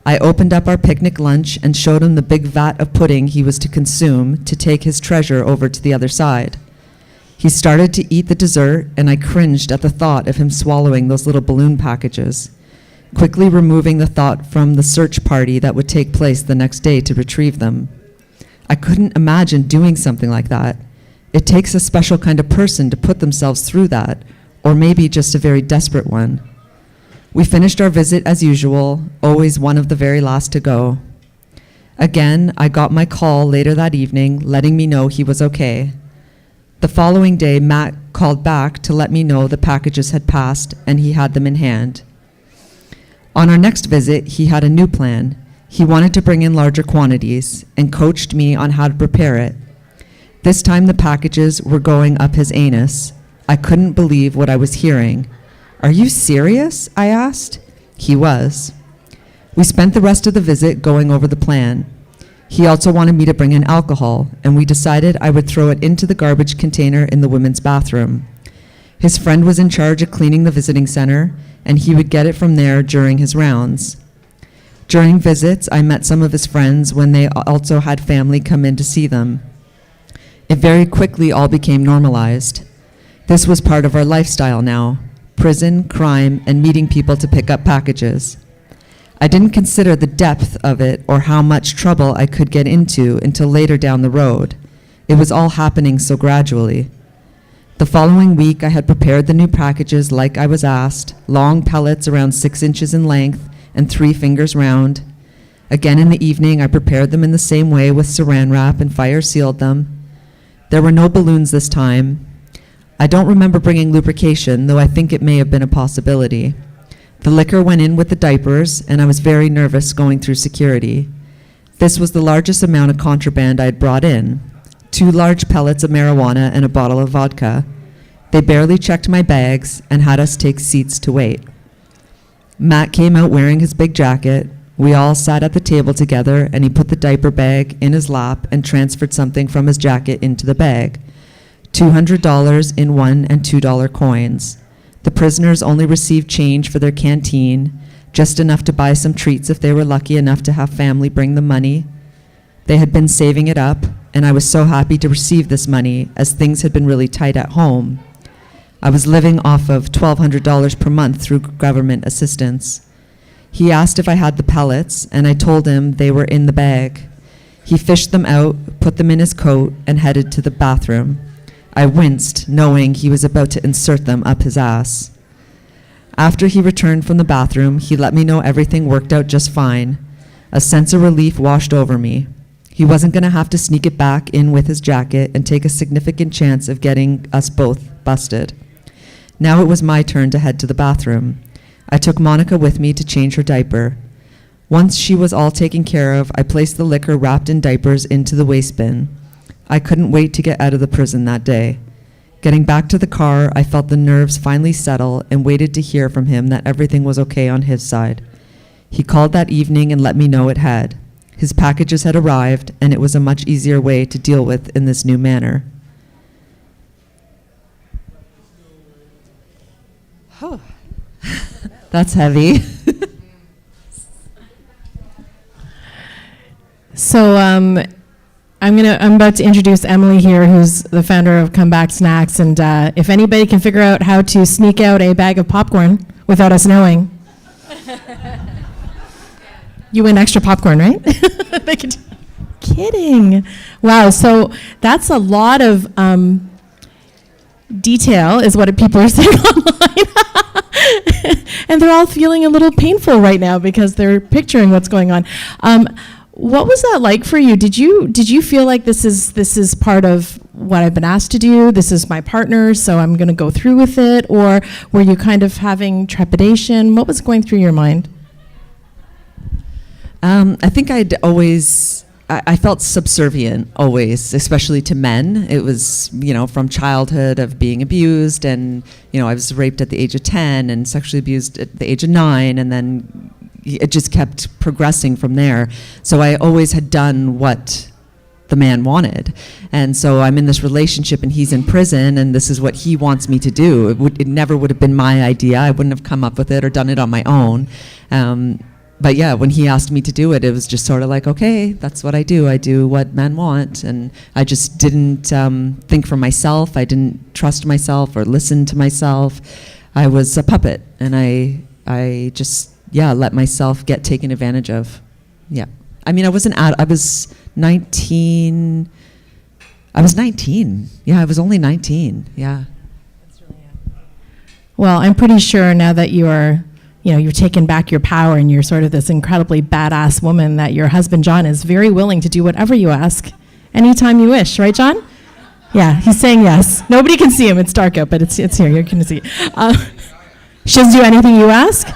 [SPEAKER 2] I opened up our picnic lunch and showed him the big vat of pudding he was to consume to take his treasure over to the other side. He started to eat the dessert, and I cringed at the thought of him swallowing those little balloon packages, quickly removing the thought from the search party that would take place the next day to retrieve them. I couldn't imagine doing something like that. It takes a special kind of person to put themselves through that, or maybe just a very desperate one. We finished our visit as usual, always one of the very last to go. Again, I got my call later that evening letting me know he was okay. The following day, Matt called back to let me know the packages had passed and he had them in hand. On our next visit, he had a new plan. He wanted to bring in larger quantities and coached me on how to prepare it. This time the packages were going up his anus. I couldn't believe what I was hearing. "Are you serious?" I asked. He was. We spent the rest of the visit going over the plan. He also wanted me to bring in alcohol, and we decided I would throw it into the garbage container in the women's bathroom. His friend was in charge of cleaning the visiting center, and he would get it from there during his rounds. During visits, I met some of his friends when they also had family come in to see them. It very quickly all became normalized. This was part of our lifestyle now: prison, crime, and meeting people to pick up packages. I didn't consider the depth of it or how much trouble I could get into until later down the road. It was all happening so gradually. The following week, I had prepared the new packages like I was asked, long pellets around 6 inches in length and 3 fingers round. Again in the evening, I prepared them in the same way with saran wrap and fire sealed them. There were no balloons this time. I don't remember bringing lubrication, though I think it may have been a possibility. The liquor went in with the diapers, and I was very nervous going through security. This was the largest amount of contraband I had brought in: 2 large pellets of marijuana and a bottle of vodka. They barely checked my bags and had us take seats to wait. Matt came out wearing his big jacket. We all sat at the table together, and he put the diaper bag in his lap and transferred something from his jacket into the bag: $200 in $1 and $2 coins. The prisoners only received change for their canteen, just enough to buy some treats if they were lucky enough to have family bring them money. They had been saving it up, and I was so happy to receive this money as things had been really tight at home. I was living off of $1,200 per month through government assistance. He asked if I had the pellets, and I told him they were in the bag. He fished them out, put them in his coat, and headed to the bathroom. I winced, knowing he was about to insert them up his ass. After he returned from the bathroom, he let me know everything worked out just fine. A sense of relief washed over me. He wasn't going to have to sneak it back in with his jacket and take a significant chance of getting us both busted. Now it was my turn to head to the bathroom. I took Monica with me to change her diaper. Once she was all taken care of, I placed the liquor wrapped in diapers into the waste bin. I couldn't wait to get out of the prison that day. Getting back to the car, I felt the nerves finally settle and waited to hear from him that everything was okay on his side. He called that evening and let me know it had. His packages had arrived, and it was a much easier way to deal with in this new manner. Oh, that's heavy.
[SPEAKER 3] So I'm about to introduce Emily here, who's the founder of Come Back Snacks, and if anybody can figure out how to sneak out a bag of popcorn without us knowing, you win extra popcorn, right? They can kidding. Wow, so that's a lot of detail is what people are saying online. And they're all feeling a little painful right now because they're picturing what's going on. What was that like for you? Did you feel like this is part of what I've been asked to do? This is my partner, so I'm going to go through with it? Or were you kind of having trepidation? What was going through your mind?
[SPEAKER 2] I think I felt subservient always, especially to men. It was, from childhood of being abused, and, I was raped at the age of 10 and sexually abused at the age of 9, and then it just kept progressing from there. So I always had done what the man wanted. And so I'm in this relationship and he's in prison and this is what he wants me to do. It never would have been my idea. I wouldn't have come up with it or done it on my own. But yeah, when he asked me to do it, it was just sort of like, okay, that's what I do. I do what men want. And I just didn't think for myself. I didn't trust myself or listen to myself. I was a puppet, and I just, let myself get taken advantage of. Yeah. I mean, I was 19. I was 19. Yeah, I was only 19. Yeah.
[SPEAKER 3] Well, I'm pretty sure now that you're taking back your power and you're sort of this incredibly badass woman, that your husband, John, is very willing to do whatever you ask anytime you wish. Right, John? Yeah, he's saying yes. Nobody can see him. It's dark out, but it's here. You can see. She doesn't do anything you ask?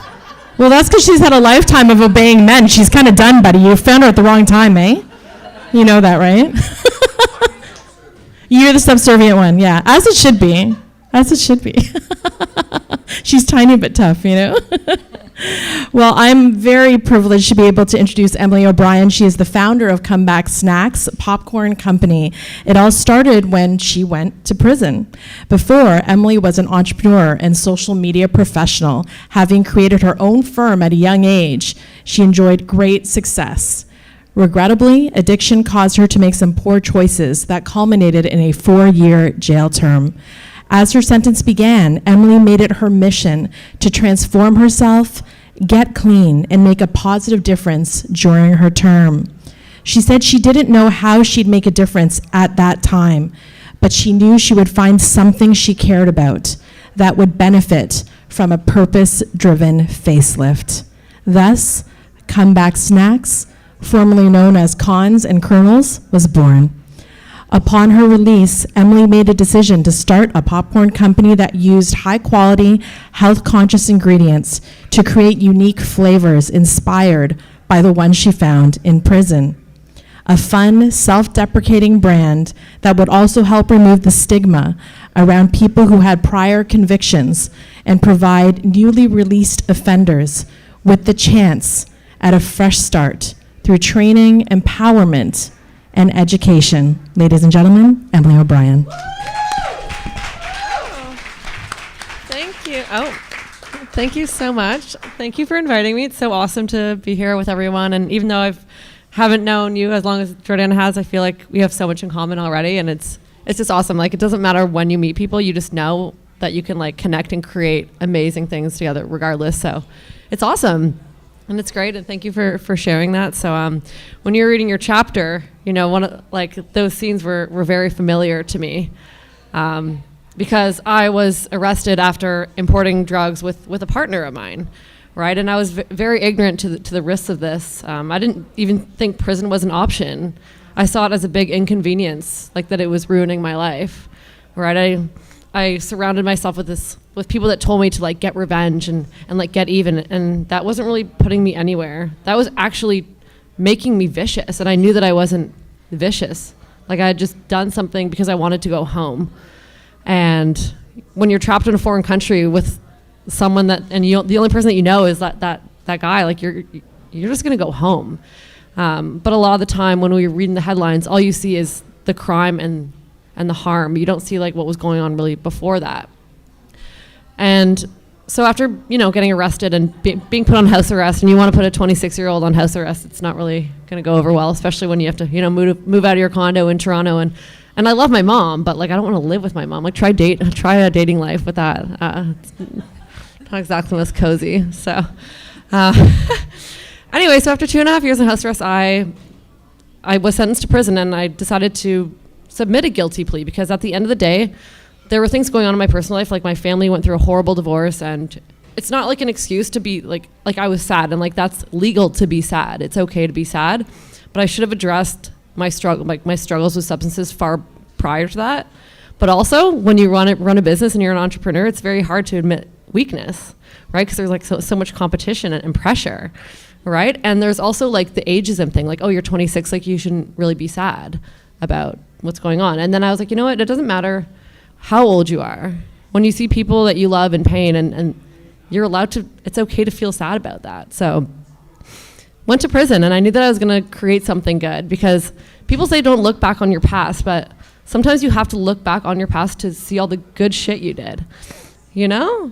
[SPEAKER 3] Well, that's because she's had a lifetime of obeying men. She's kind of done, buddy. You found her at the wrong time, eh? You know that, right? You're the subservient one, yeah. As it should be. As it should be. She's tiny but tough, Well, I'm very privileged to be able to introduce Emily O'Brien. She is the founder of Comeback Snacks Popcorn Company. It all started when she went to prison. Before, Emily was an entrepreneur and social media professional. Having created her own firm at a young age, she enjoyed great success. Regrettably, addiction caused her to make some poor choices that culminated in a 4-year jail term. As her sentence began, Emily made it her mission to transform herself, get clean, and make a positive difference during her term. She said she didn't know how she'd make a difference at that time, but she knew she would find something she cared about that would benefit from a purpose-driven facelift. Thus, Comeback Snacks, formerly known as Cons and Kernels, was born. Upon her release, Emily made a decision to start a popcorn company that used high-quality, health-conscious ingredients to create unique flavors inspired by the ones she found in prison. A fun, self-deprecating brand that would also help remove the stigma around people who had prior convictions and provide newly released offenders with the chance at a fresh start through training, empowerment, and education. Ladies and gentlemen, Emily O'Brien.
[SPEAKER 5] Thank you. Thank you so much. Thank you for inviting me. It's so awesome to be here with everyone. And even though I haven't known you as long as Jordana has, I feel like we have so much in common already. And it's just awesome. Like, it doesn't matter when you meet people, you just know that you can connect and create amazing things together regardless. So it's awesome. And it's great, and thank you for sharing that. So when you're reading your chapter, one of those scenes were very familiar to me, because I was arrested after importing drugs with a partner of mine, right? And I was very ignorant to the risks of this. I didn't even think prison was an option. I saw it as a big inconvenience, that it was ruining my life, right? I surrounded myself with people that told me to get revenge and get even, and that wasn't really putting me anywhere. That was actually making me vicious, and I knew that I wasn't vicious. I had just done something because I wanted to go home. And when you're trapped in a foreign country with someone the only person that you know is that guy, you're just gonna go home. But a lot of the time when we're reading the headlines, all you see is the crime and the harm. You don't see what was going on really before that. And so after, getting arrested and being put on house arrest, and you want to put a 26-year-old on house arrest, it's not really going to go over well, especially when you have to, move out of your condo in Toronto. And I love my mom, but I don't want to live with my mom. Try a dating life with that. It's not exactly most cozy. So anyway, so after 2.5 years in house arrest, I was sentenced to prison, and I decided to submit a guilty plea because at the end of the day, there were things going on in my personal life. My family went through a horrible divorce, and it's not an excuse to be I was sad, and that's legal to be sad. It's okay to be sad, but I should have addressed my struggles with substances far prior to that. But also, when you run a business and you're an entrepreneur, it's very hard to admit weakness, right? Because there's like so much competition and pressure, right? And there's also like the ageism thing, like, oh, you're 26, like you shouldn't really be sad about what's going on. And then I was like, you know what? It doesn't matter how old you are. When you see people that you love in pain, and you're allowed to, it's okay to feel sad about that. So went to prison, and I knew that I was going to create something good, because people say don't look back on your past, but sometimes you have to look back on your past to see all the good shit you did, you know?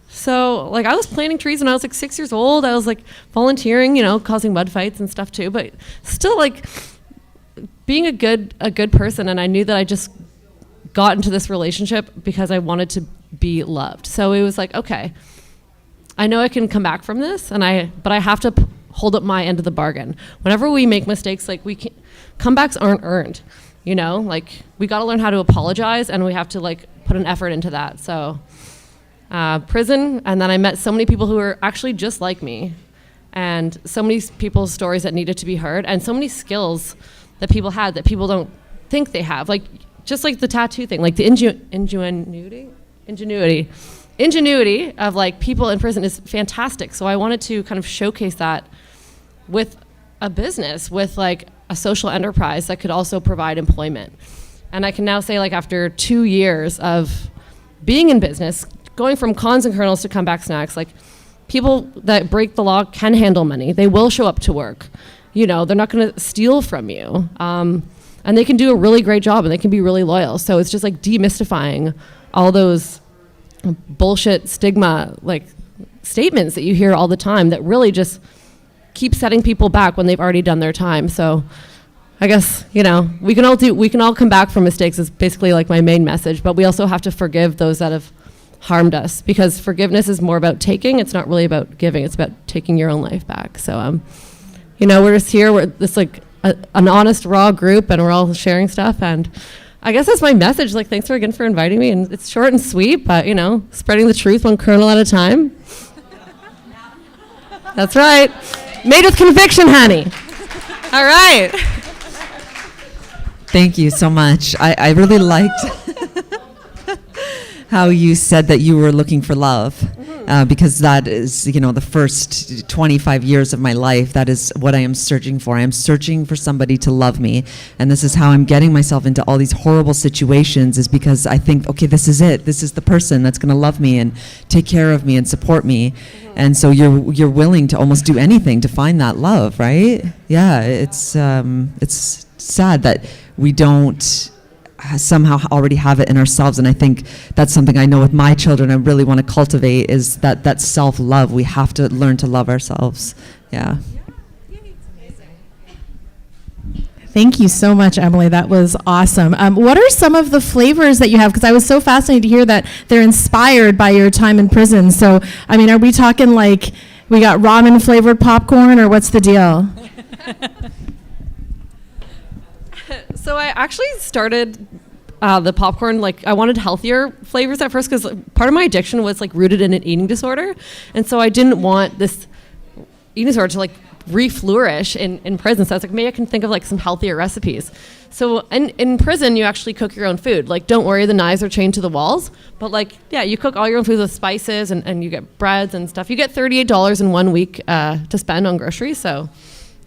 [SPEAKER 5] So like I was planting trees when I was like 6 years old. I was like volunteering, you know, causing mud fights and stuff too, but still like being a good person. And I knew that I just got into this relationship because I wanted to be loved. So it was like, okay, I know I can come back from this, but I have to hold up my end of the bargain. Whenever we make mistakes, like comebacks aren't earned, you know, like we got to learn how to apologize, and we have to like put an effort into that. So prison, and then I met so many people who were actually just like me, and so many people's stories that needed to be heard, and so many skills that people had that people don't think they have, like just like the tattoo thing, like the ingenuity of like people in prison is fantastic. So I wanted to kind of showcase that with a business, with like a social enterprise that could also provide employment. And I can now say, like, after 2 years of being in business, going from cons and kernels to comeback snacks, like people that break the law can handle money. They will show up to work. You know, they're not going to steal from you. And they can do a really great job, and they can be really loyal. So it's just like demystifying all those bullshit stigma like statements that you hear all the time that really just keep setting people back when they've already done their time. So I guess, you know, we can all come back from mistakes is basically like my main message, but we also have to forgive those that have harmed us, because forgiveness is more about taking. It's not really about giving. It's about taking your own life back. So, you know, we're just here. We're this like an honest, raw group, and we're all sharing stuff. And I guess that's my message. Like, thanks again for inviting me. And it's short and sweet, but, you know, spreading the truth one kernel at a time. That's right. Made with conviction, honey. All right.
[SPEAKER 2] Thank you so much. I really liked how you said that you were looking for love, because that is, you know, the first 25 years of my life. That is what I am searching for. I am searching for somebody to love me, and this is how I'm getting myself into all these horrible situations, is because I think, okay, this is it. This is the person that's going to love me and take care of me and support me. And so you're willing to almost do anything to find that love, right? Yeah, it's sad that we don't somehow already have it in ourselves, and I think that's something I know with my children I really want to cultivate, is that self-love. We have to learn to love ourselves. Yeah.
[SPEAKER 3] Thank you so much, Emily. That was awesome. What are some of the flavors that you have? Because I was so fascinated to hear that they're inspired by your time in prison. So, I mean, are we talking like we got ramen flavored popcorn, or what's the deal?
[SPEAKER 5] So I actually started the popcorn, like I wanted healthier flavors at first, because part of my addiction was like rooted in an eating disorder. And so I didn't want this eating disorder to like re-flourish in prison. So I was like, maybe I can think of like some healthier recipes. So in prison, you actually cook your own food. Like, don't worry, the knives are chained to the walls. But like, yeah, you cook all your own food with spices, and you get breads and stuff. You get $38 in 1 week to spend on groceries. So,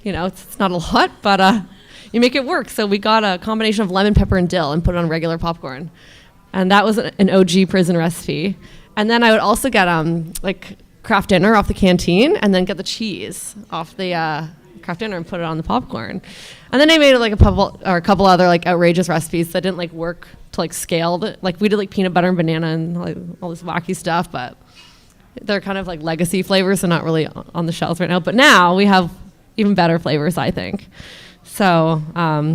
[SPEAKER 5] you know, it's not a lot, but you make it work. So we got a combination of lemon, pepper, and dill and put it on regular popcorn. And that was an OG prison recipe. And then I would also get like Kraft Dinner off the canteen, and then get the cheese off the Kraft Dinner and put it on the popcorn. And then I made like a couple other like outrageous recipes that didn't like work to like scale. Like we did like peanut butter and banana and like all this wacky stuff, but they're kind of like legacy flavors, so not really on the shelves right now. But now we have even better flavors, I think. So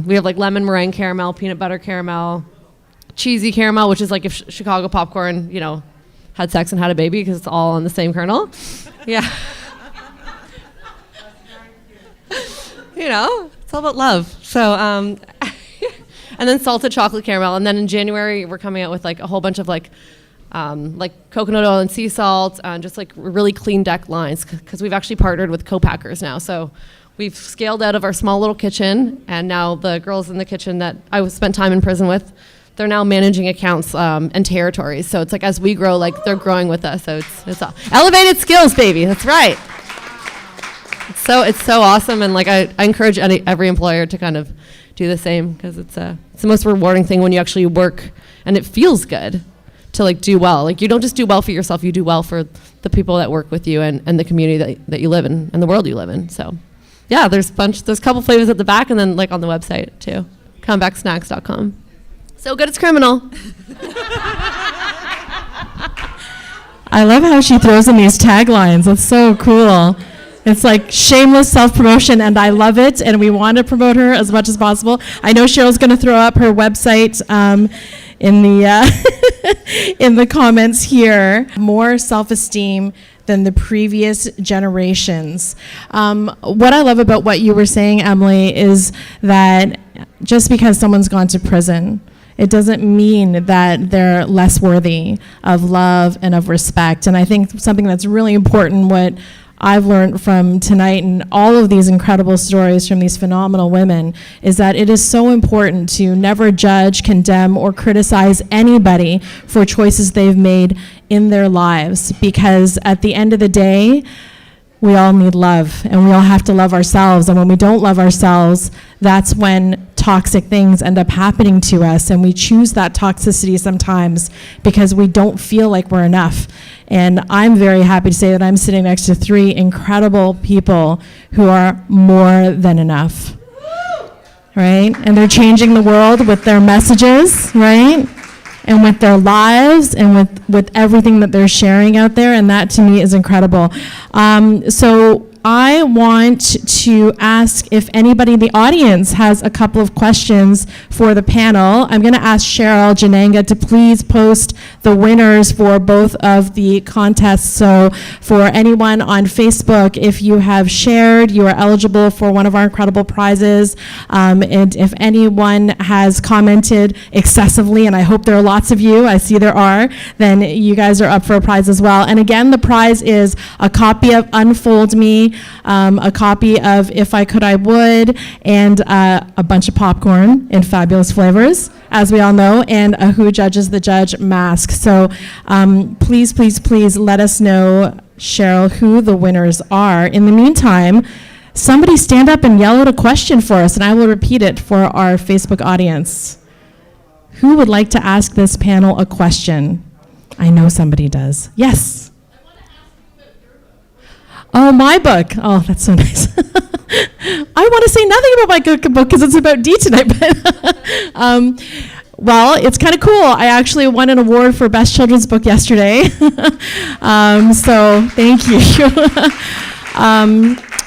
[SPEAKER 5] we have like lemon meringue caramel, peanut butter caramel, cheesy caramel, which is like if Chicago popcorn, you know, had sex and had a baby, because it's all on the same kernel. Yeah. You know, it's all about love. So, and then salted chocolate caramel. And then in January, we're coming out with like a whole bunch of like coconut oil and sea salt, and just like really clean deck lines, because we've actually partnered with co-packers now. So we've scaled out of our small little kitchen, and now the girls in the kitchen that I spent time in prison with, they're now managing accounts and territories. So it's like as we grow, like they're growing with us. So it's all elevated skills, baby. That's right. It's so awesome, and like I encourage every employer to kind of do the same, because it's the most rewarding thing when you actually work and it feels good to like do well. Like you don't just do well for yourself, you do well for the people that work with you and the community that you live in and the world you live in. So yeah, there's a couple flavors at the back, and then like on the website too, comebacksnacks.com. So good it's criminal.
[SPEAKER 3] I love how she throws in these taglines. That's so cool. It's like shameless self-promotion, and I love it, and we want to promote her as much as possible. I know Cheryl's going to throw up her website in the in the comments here. More self-esteem than the previous generations. What I love about what you were saying, Emily, is that just because someone's gone to prison, it doesn't mean that they're less worthy of love and of respect. And I think something that's really important, what I've learned from tonight and all of these incredible stories from these phenomenal women, is that it is so important to never judge, condemn, or criticize anybody for choices they've made in their lives. Because at the end of the day, we all need love, and we all have to love ourselves. And when we don't love ourselves, that's when toxic things end up happening to us, and we choose that toxicity sometimes because we don't feel like we're enough. And I'm very happy to say that I'm sitting next to 3 incredible people who are more than enough, right? And they're changing the world with their messages, right? And with their lives, and with everything that they're sharing out there, and that to me is incredible. So I want to ask if anybody in the audience has a couple of questions for the panel. I'm going to ask Cheryl Jananga to please post the winners for both of the contests. So for anyone on Facebook, if you have shared, you are eligible for one of our incredible prizes. And if anyone has commented excessively, and I hope there are lots of you, I see there are, then you guys are up for a prize as well. And again, the prize is a copy of Unfold Me, a copy of If I Could, I Would, and a bunch of popcorn in fabulous flavors, as we all know, and a Who Judges the Judge mask. So please, please, please let us know, Cheryl, who the winners are. In the meantime, somebody stand up and yell out a question for us, and I will repeat it for our Facebook audience. Who would like to ask this panel a question? I know somebody does. Yes. Oh, my book. Oh, that's so nice. I want to say nothing about my book because it's about Dee tonight. But well, it's kind of cool. I actually won an award for Best Children's Book yesterday. So thank you.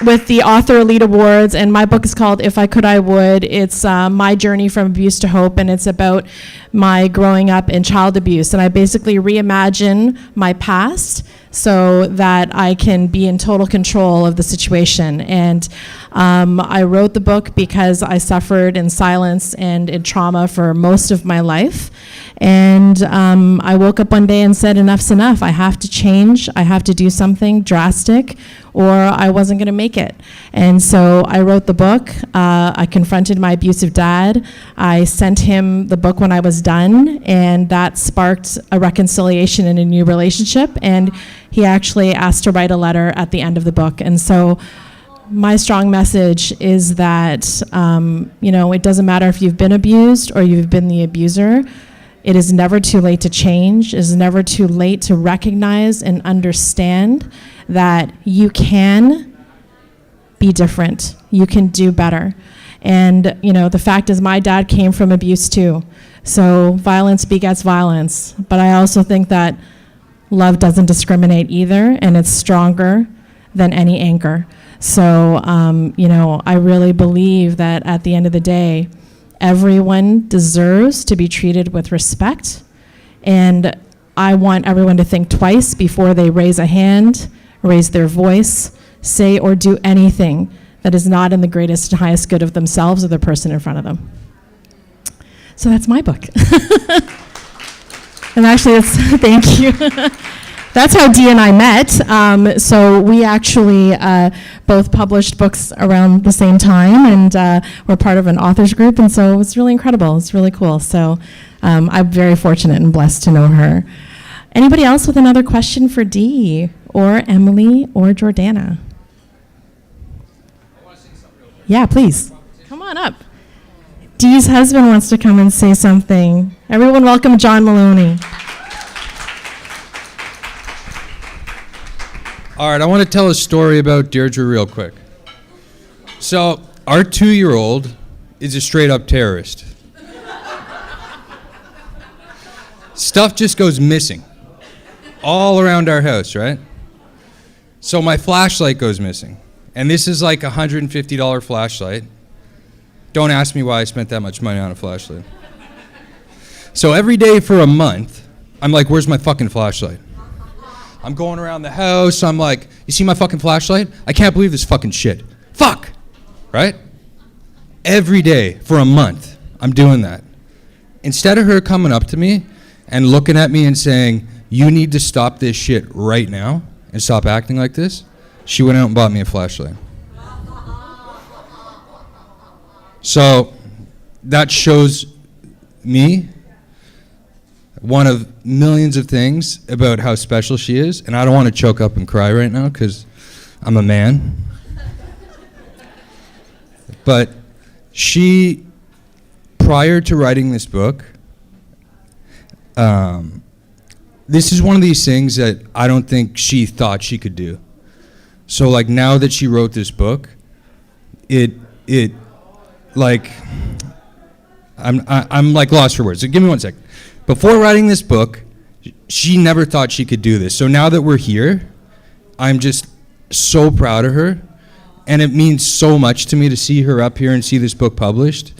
[SPEAKER 3] With the Author Elite Awards, and my book is called If I Could, I Would. It's my journey from abuse to hope, and it's about my growing up in child abuse. And I basically reimagine my past so that I can be in total control of the situation. And I wrote the book because I suffered in silence and in trauma for most of my life. And I woke up one day and said, enough's enough. I have to change. I have to do something drastic, or I wasn't going to make it. And so I wrote the book. I confronted my abusive dad. I sent him the book when I was done, and that sparked a reconciliation and a new relationship. And he actually asked to write a letter at the end of the book. And so my strong message is that, it doesn't matter if you've been abused or you've been the abuser. It is never too late to change. It is never too late to recognize and understand that you can be different. You can do better. And, the fact is my dad came from abuse too. So violence begets violence. But I also think that love doesn't discriminate either, and it's stronger than any anger. So, I really believe that at the end of the day, everyone deserves to be treated with respect. And I want everyone to think twice before they raise a hand, raise their voice, say or do anything that is not in the greatest and highest good of themselves or the person in front of them. So that's my book. And actually, thank you. That's how Dee and I met. So we actually both published books around the same time, and we're part of an authors group, and so it's really incredible. It's really cool. So I'm very fortunate and blessed to know her. Anybody else with another question for Dee or Emily or Jordana? Yeah, please. Come on up. Dee's husband wants to come and say something. Everyone welcome John Maloney.
[SPEAKER 6] All right, I want to tell a story about Deirdre real quick. So, our 2-year-old is a straight-up terrorist. Stuff just goes missing all around our house, right? So my flashlight goes missing. And this is like a $150 flashlight. Don't ask me why I spent that much money on a flashlight. So every day for a month, I'm like, where's my fucking flashlight? I'm going around the house, I'm like, you see my fucking flashlight? I can't believe this fucking shit. Fuck! Right? Every day for a month, I'm doing that. Instead of her coming up to me and looking at me and saying, you need to stop this shit right now and stop acting like this, she went out and bought me a flashlight. So that shows me one of millions of things about how special she is, and I don't want to choke up and cry right now because I'm a man. But she, prior to writing this book, this is one of these things that I don't think she thought she could do. So like now that she wrote this book, it like, I'm like lost for words. So give me 1 second. Before writing this book, she never thought she could do this. So now that we're here, I'm just so proud of her. And it means so much to me to see her up here and see this book published,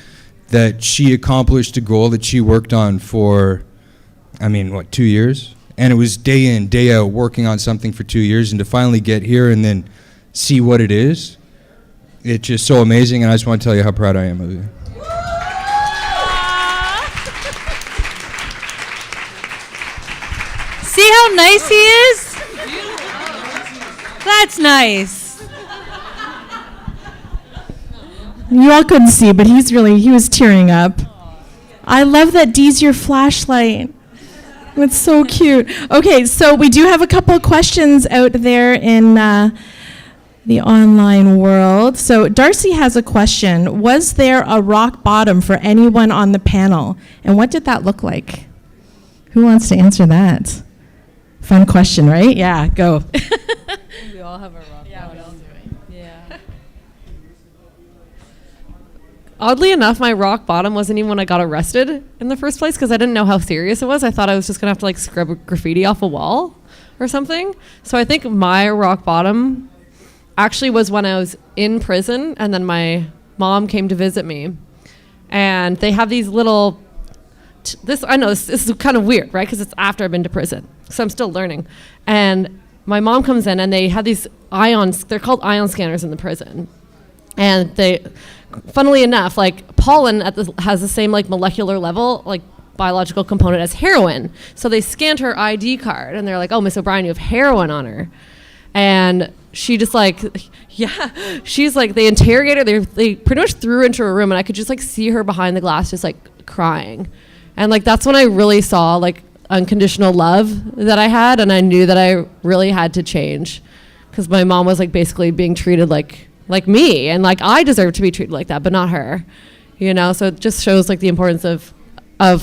[SPEAKER 6] that she accomplished a goal that she worked on for, 2 years? And it was day in, day out, working on something for 2 years, and to finally get here and then see what it is, it's just so amazing, and I just want to tell you how proud I am of you.
[SPEAKER 4] See how nice he is? That's nice.
[SPEAKER 3] You all couldn't see, but he was tearing up. I love that Dee's your flashlight. It's so cute. Okay, so we do have a couple of questions out there in the online world. So Darcy has a question. Was there a rock bottom for anyone on the panel? And what did that look like? Who wants to answer that? Fun question, right? Yeah, go.
[SPEAKER 5] We all have a rock bottom. Yeah. Oddly enough, my rock bottom wasn't even when I got arrested in the first place, because I didn't know how serious it was. I thought I was just going to have to like scrub graffiti off a wall or something. So I think my rock bottom actually was when I was in prison, and then my mom came to visit me. And they have these little, I know this is kind of weird, right? Because it's after I've been to prison. So I'm still learning. And my mom comes in, and they have these they're called ion scanners in the prison. And they, funnily enough, like pollen has the same like molecular level, like biological component as heroin. So they scanned her ID card, and they're like, oh, Miss O'Brien, you have heroin on her. And she just like, yeah, she's like, they interrogated her, they pretty much threw her into a room, and I could just like see her behind the glass just like crying. And like, that's when I really saw like unconditional love that I had, and I knew that I really had to change, because my mom was like basically being treated like me, and like I deserve to be treated like that, but not her, you know. So it just shows like the importance of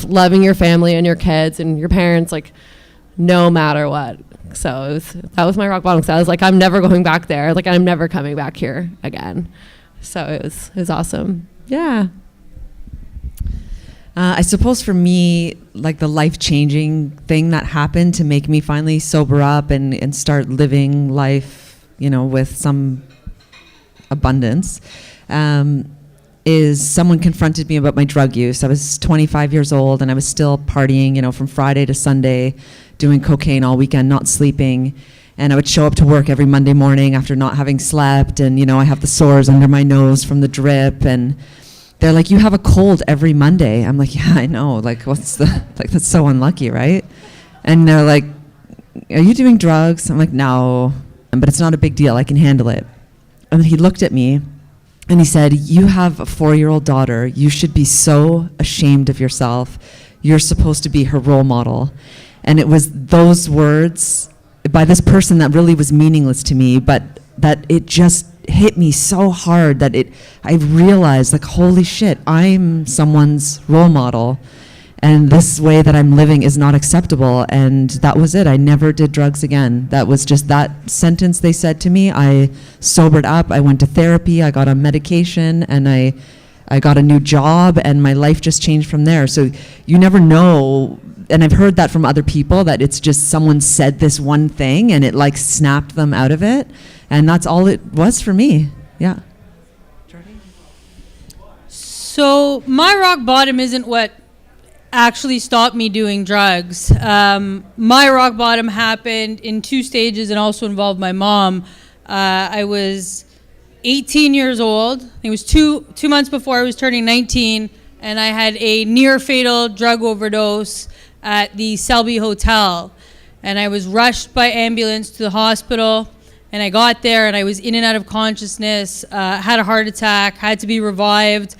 [SPEAKER 5] loving your family and your kids and your parents, like no matter what. So that was my rock bottom. So I was like, I'm never going back there. Like I'm never coming back here again. So it was awesome. Yeah.
[SPEAKER 2] I suppose for me, like the life-changing thing that happened to make me finally sober up and start living life, you know, with some abundance, is someone confronted me about my drug use. I was 25 years old, and I was still partying, you know, from Friday to Sunday, doing cocaine all weekend, not sleeping. And I would show up to work every Monday morning after not having slept, and, you know, I have the sores under my nose from the drip, and they're like, you have a cold every Monday. I'm like, yeah, I know. Like, that's so unlucky, right? And they're like, are you doing drugs? I'm like, no, but it's not a big deal. I can handle it. And then he looked at me and he said, you have a 4-year-old daughter. You should be so ashamed of yourself. You're supposed to be her role model. And it was those words by this person that really was meaningless to me, but that it just hit me so hard that I realized, like, holy shit, I'm someone's role model. And this way that I'm living is not acceptable. And that was it. I never did drugs again. That was just that sentence they said to me. I sobered up. I went to therapy. I got on medication. And I got a new job. And my life just changed from there. So you never know. And I've heard that from other people, that it's just someone said this one thing and it like snapped them out of it. And that's all it was for me. Yeah.
[SPEAKER 4] So my rock bottom isn't what actually stopped me doing drugs. My rock bottom happened in 2 stages and also involved my mom. I was 18 years old. It was two months before I was turning 19, and I had a near fatal drug overdose at the Selby Hotel. And I was rushed by ambulance to the hospital, and I got there and I was in and out of consciousness, had a heart attack, had to be revived.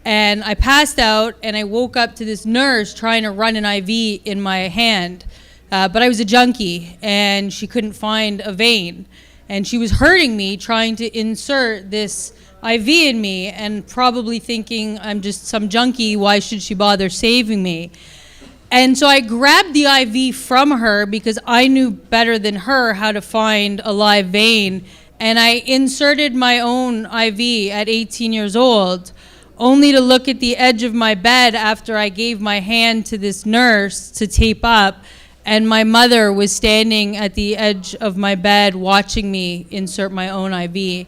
[SPEAKER 4] And I passed out, and I woke up to this nurse trying to run an IV in my hand. But I was a junkie, and she couldn't find a vein. And she was hurting me, trying to insert this IV in me, and probably thinking I'm just some junkie, why should she bother saving me? And so I grabbed the IV from her because I knew better than her how to find a live vein. And I inserted my own IV at 18 years old, only to look at the edge of my bed after I gave my hand to this nurse to tape up, and my mother was standing at the edge of my bed watching me insert my own IV.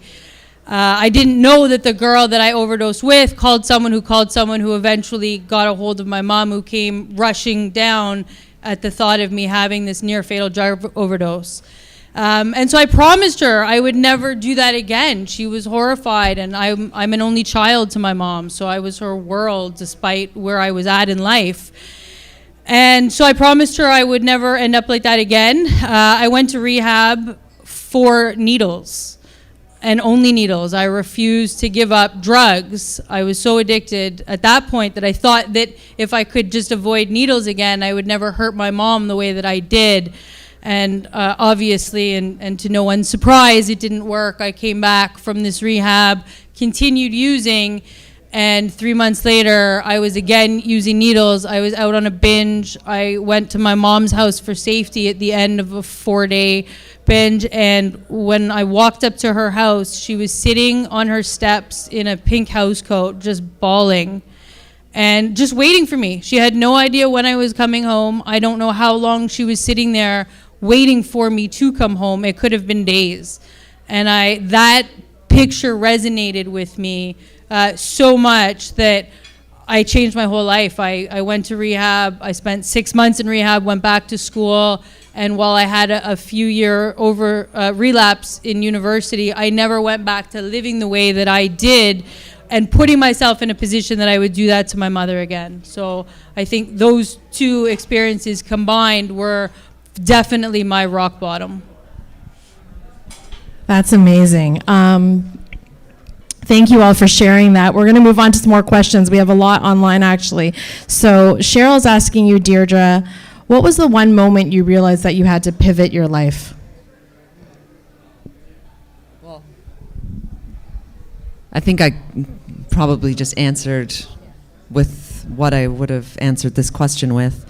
[SPEAKER 4] I didn't know that the girl that I overdosed with called someone who eventually got a hold of my mom, who came rushing down at the thought of me having this near fatal drug overdose. And so I promised her I would never do that again. She was horrified, and I'm an only child to my mom, so I was her world despite where I was at in life. And so I promised her I would never end up like that again. I went to rehab for needles, and only needles. I refused to give up drugs. I was so addicted at that point that I thought that if I could just avoid needles again, I would never hurt my mom the way that I did. And obviously, and to no one's surprise, it didn't work. I came back from this rehab, continued using, and 3 months later, I was again using needles. I was out on a binge. I went to my mom's house for safety at the end of a 4-day binge, and when I walked up to her house, she was sitting on her steps in a pink house coat, just bawling, and just waiting for me. She had no idea when I was coming home. I don't know how long she was sitting there waiting for me to come home. It could have been days. And that picture resonated with me so much that I changed my whole life. I went to rehab. I spent 6 months in rehab, went back to school, and while I had a few year relapse in university, I never went back to living the way that I did and putting myself in a position that I would do that to my mother again. So I think those two experiences combined were definitely my rock bottom.
[SPEAKER 3] That's amazing. Thank you all for sharing that. We're going to move on to some more questions. We have a lot online, actually. So Cheryl's asking you, Deirdre, what was the one moment you realized that you had to pivot your life?
[SPEAKER 2] Well, I think I probably just answered with what I would have answered this question with.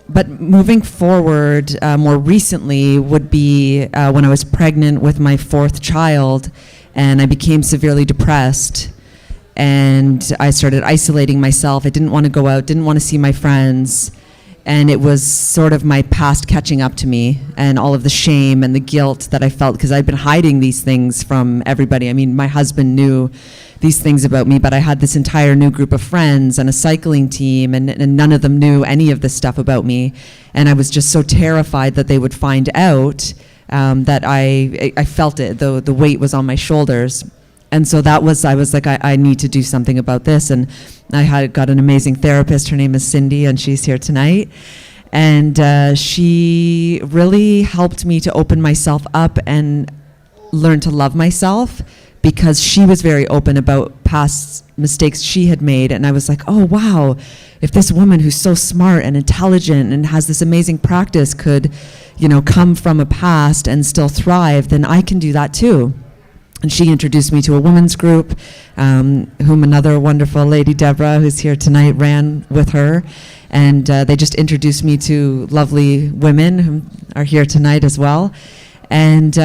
[SPEAKER 2] But moving forward, more recently would be when I was pregnant with my 4th child, and I became severely depressed, and I started isolating myself. I didn't want to go out, didn't want to see my friends, and it was sort of my past catching up to me, and all of the shame and the guilt that I felt because I'd been hiding these things from everybody. I mean, my husband knew these things about me, but I had this entire new group of friends and a cycling team, and none of them knew any of this stuff about me. And I was just so terrified that they would find out that I felt it, the weight was on my shoulders. And so I was like, I need to do something about this. And I got an amazing therapist. Her name is Cindy, and she's here tonight. And she really helped me to open myself up and learn to love myself, because she was very open about past mistakes she had made. And I was like, oh, wow, if this woman who's so smart and intelligent and has this amazing practice could, come from a past and still thrive, then I can do that too. And she introduced me to a women's group, whom another wonderful lady, Deborah, who's here tonight, ran with her. And they just introduced me to lovely women who are here tonight as well. And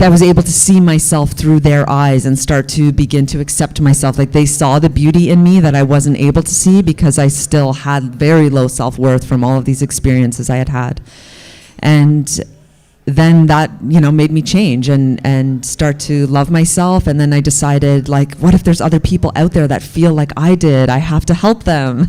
[SPEAKER 2] I was able to see myself through their eyes and start to begin to accept myself. Like, they saw the beauty in me that I wasn't able to see because I still had very low self-worth from all of these experiences I had had. And then that, made me change and start to love myself. And then I decided, like, what if there's other people out there that feel like I did? I have to help them.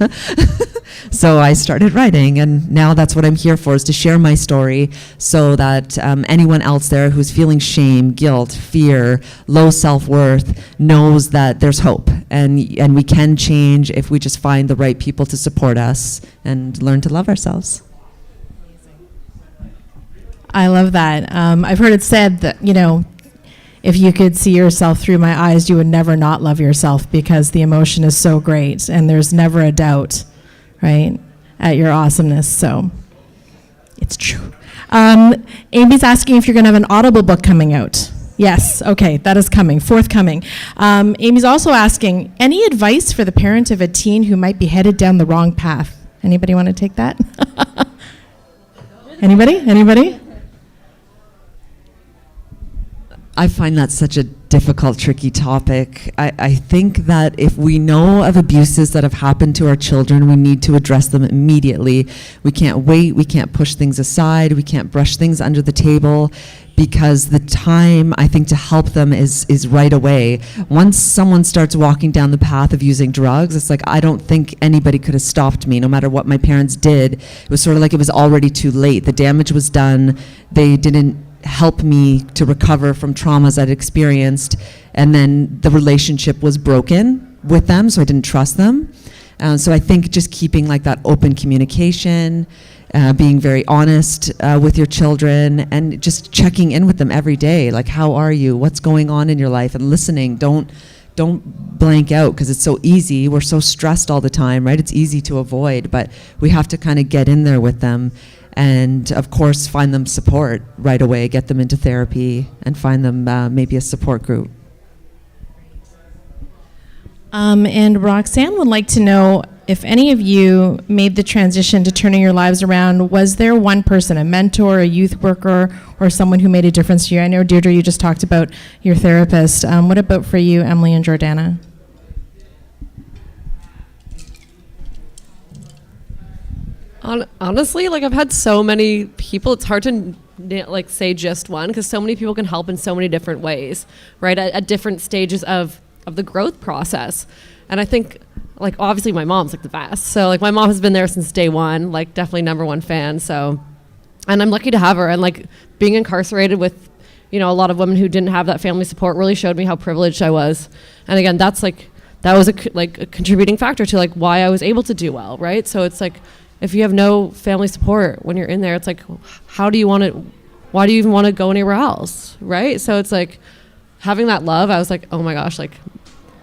[SPEAKER 2] So I started writing, and now that's what I'm here for, is to share my story so that anyone else there who's feeling shame, guilt, fear, low self-worth knows that there's hope, and we can change if we just find the right people to support us and learn to love ourselves.
[SPEAKER 3] I love that. I've heard it said that, if you could see yourself through my eyes, you would never not love yourself, because the emotion is so great and there's never a doubt, right, at your awesomeness. So it's true. Amy's asking if you're going to have an Audible book coming out. Yes, okay, that is coming, forthcoming. Amy's also asking, any advice for the parent of a teen who might be headed down the wrong path? Anybody want to take that? Anybody?
[SPEAKER 2] I find that such a difficult, tricky topic. I think that if we know of abuses that have happened to our children, we need to address them immediately. We can't wait, we can't push things aside, we can't brush things under the table, because the time, I think, to help them is right away. Once someone starts walking down the path of using drugs, it's like, I don't think anybody could have stopped me, no matter what my parents did. It was sort of like it was already too late. The damage was done. They didn't help me to recover from traumas I'd experienced, and then the relationship was broken with them, so I didn't trust them. So I think just keeping like that open communication, being very honest with your children, and just checking in with them every day, like, how are you, what's going on in your life, and listening. Don't blank out, because it's so easy. We're so stressed all the time, right? It's easy to avoid, but we have to kind of get in there with them. And of course, find them support right away, get them into therapy, and find them maybe a support group.
[SPEAKER 3] And Roxanne would like to know, if any of you made the transition to turning your lives around, was there one person, a mentor, a youth worker, or someone who made a difference to you? I know, Deirdre, you just talked about your therapist. What about for you, Emily and Jordana?
[SPEAKER 5] Honestly, like, I've had so many people, it's hard to like say just one, because so many people can help in so many different ways, right, at different stages of the growth process. And I think, like, obviously my mom's like the best. So like, my mom has been there since day one, like, definitely #1 fan. So, and I'm lucky to have her. And like, being incarcerated with, a lot of women who didn't have that family support really showed me how privileged I was. And again, that was a contributing factor to like why I was able to do well, right? So it's like, if you have no family support when you're in there, it's like, why do you even want to go anywhere else, right? So it's like, having that love, I was like, oh my gosh, like,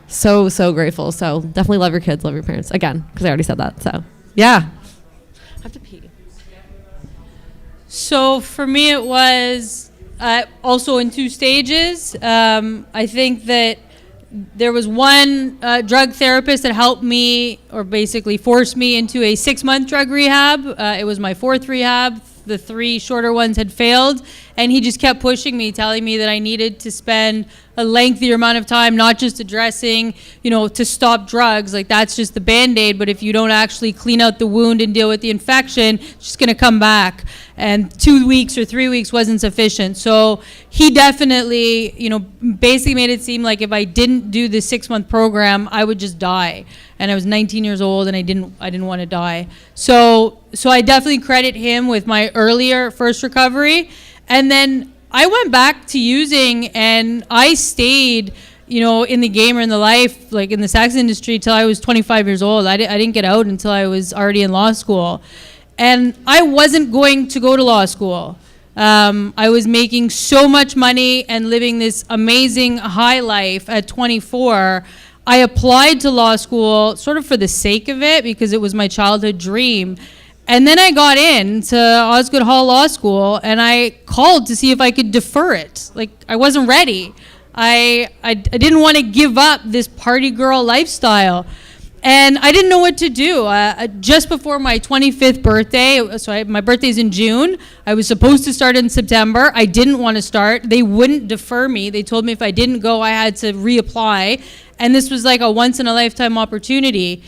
[SPEAKER 5] so grateful. So definitely love your kids, love your parents. Again, because I already said that, so yeah. I have to pee.
[SPEAKER 4] So for me, it was also in 2 stages. I think that there was one drug therapist that helped me, or basically forced me into a 6-month drug rehab. It was my 4th rehab. The 3 shorter ones had failed, and he just kept pushing me, telling me that I needed to spend a lengthier amount of time, not just addressing, to stop drugs. Like, that's just the Band-Aid, but if you don't actually clean out the wound and deal with the infection, it's just gonna come back. And 2 weeks or 3 weeks wasn't sufficient. So he definitely, basically made it seem like if I didn't do the 6-month program, I would just die. And I was 19 years old, and I didn't want to die. So I definitely credit him with my earlier first recovery. And then I went back to using, and I stayed, in the game or in the life, like in the sex industry, till I was 25 years old. I didn't get out until I was already in law school. And I wasn't going to go to law school. I was making so much money and living this amazing high life at 24. I applied to law school sort of for the sake of it because it was my childhood dream. And then I got into Osgoode Hall Law School and I called to see if I could defer it. Like, I wasn't ready. I didn't want to give up this party girl lifestyle. And I didn't know what to do. Just before my 25th birthday, my birthday's in June, I was supposed to start in September. I didn't want to start. They wouldn't defer me. They told me if I didn't go, I had to reapply. And this was like a once-in-a-lifetime opportunity.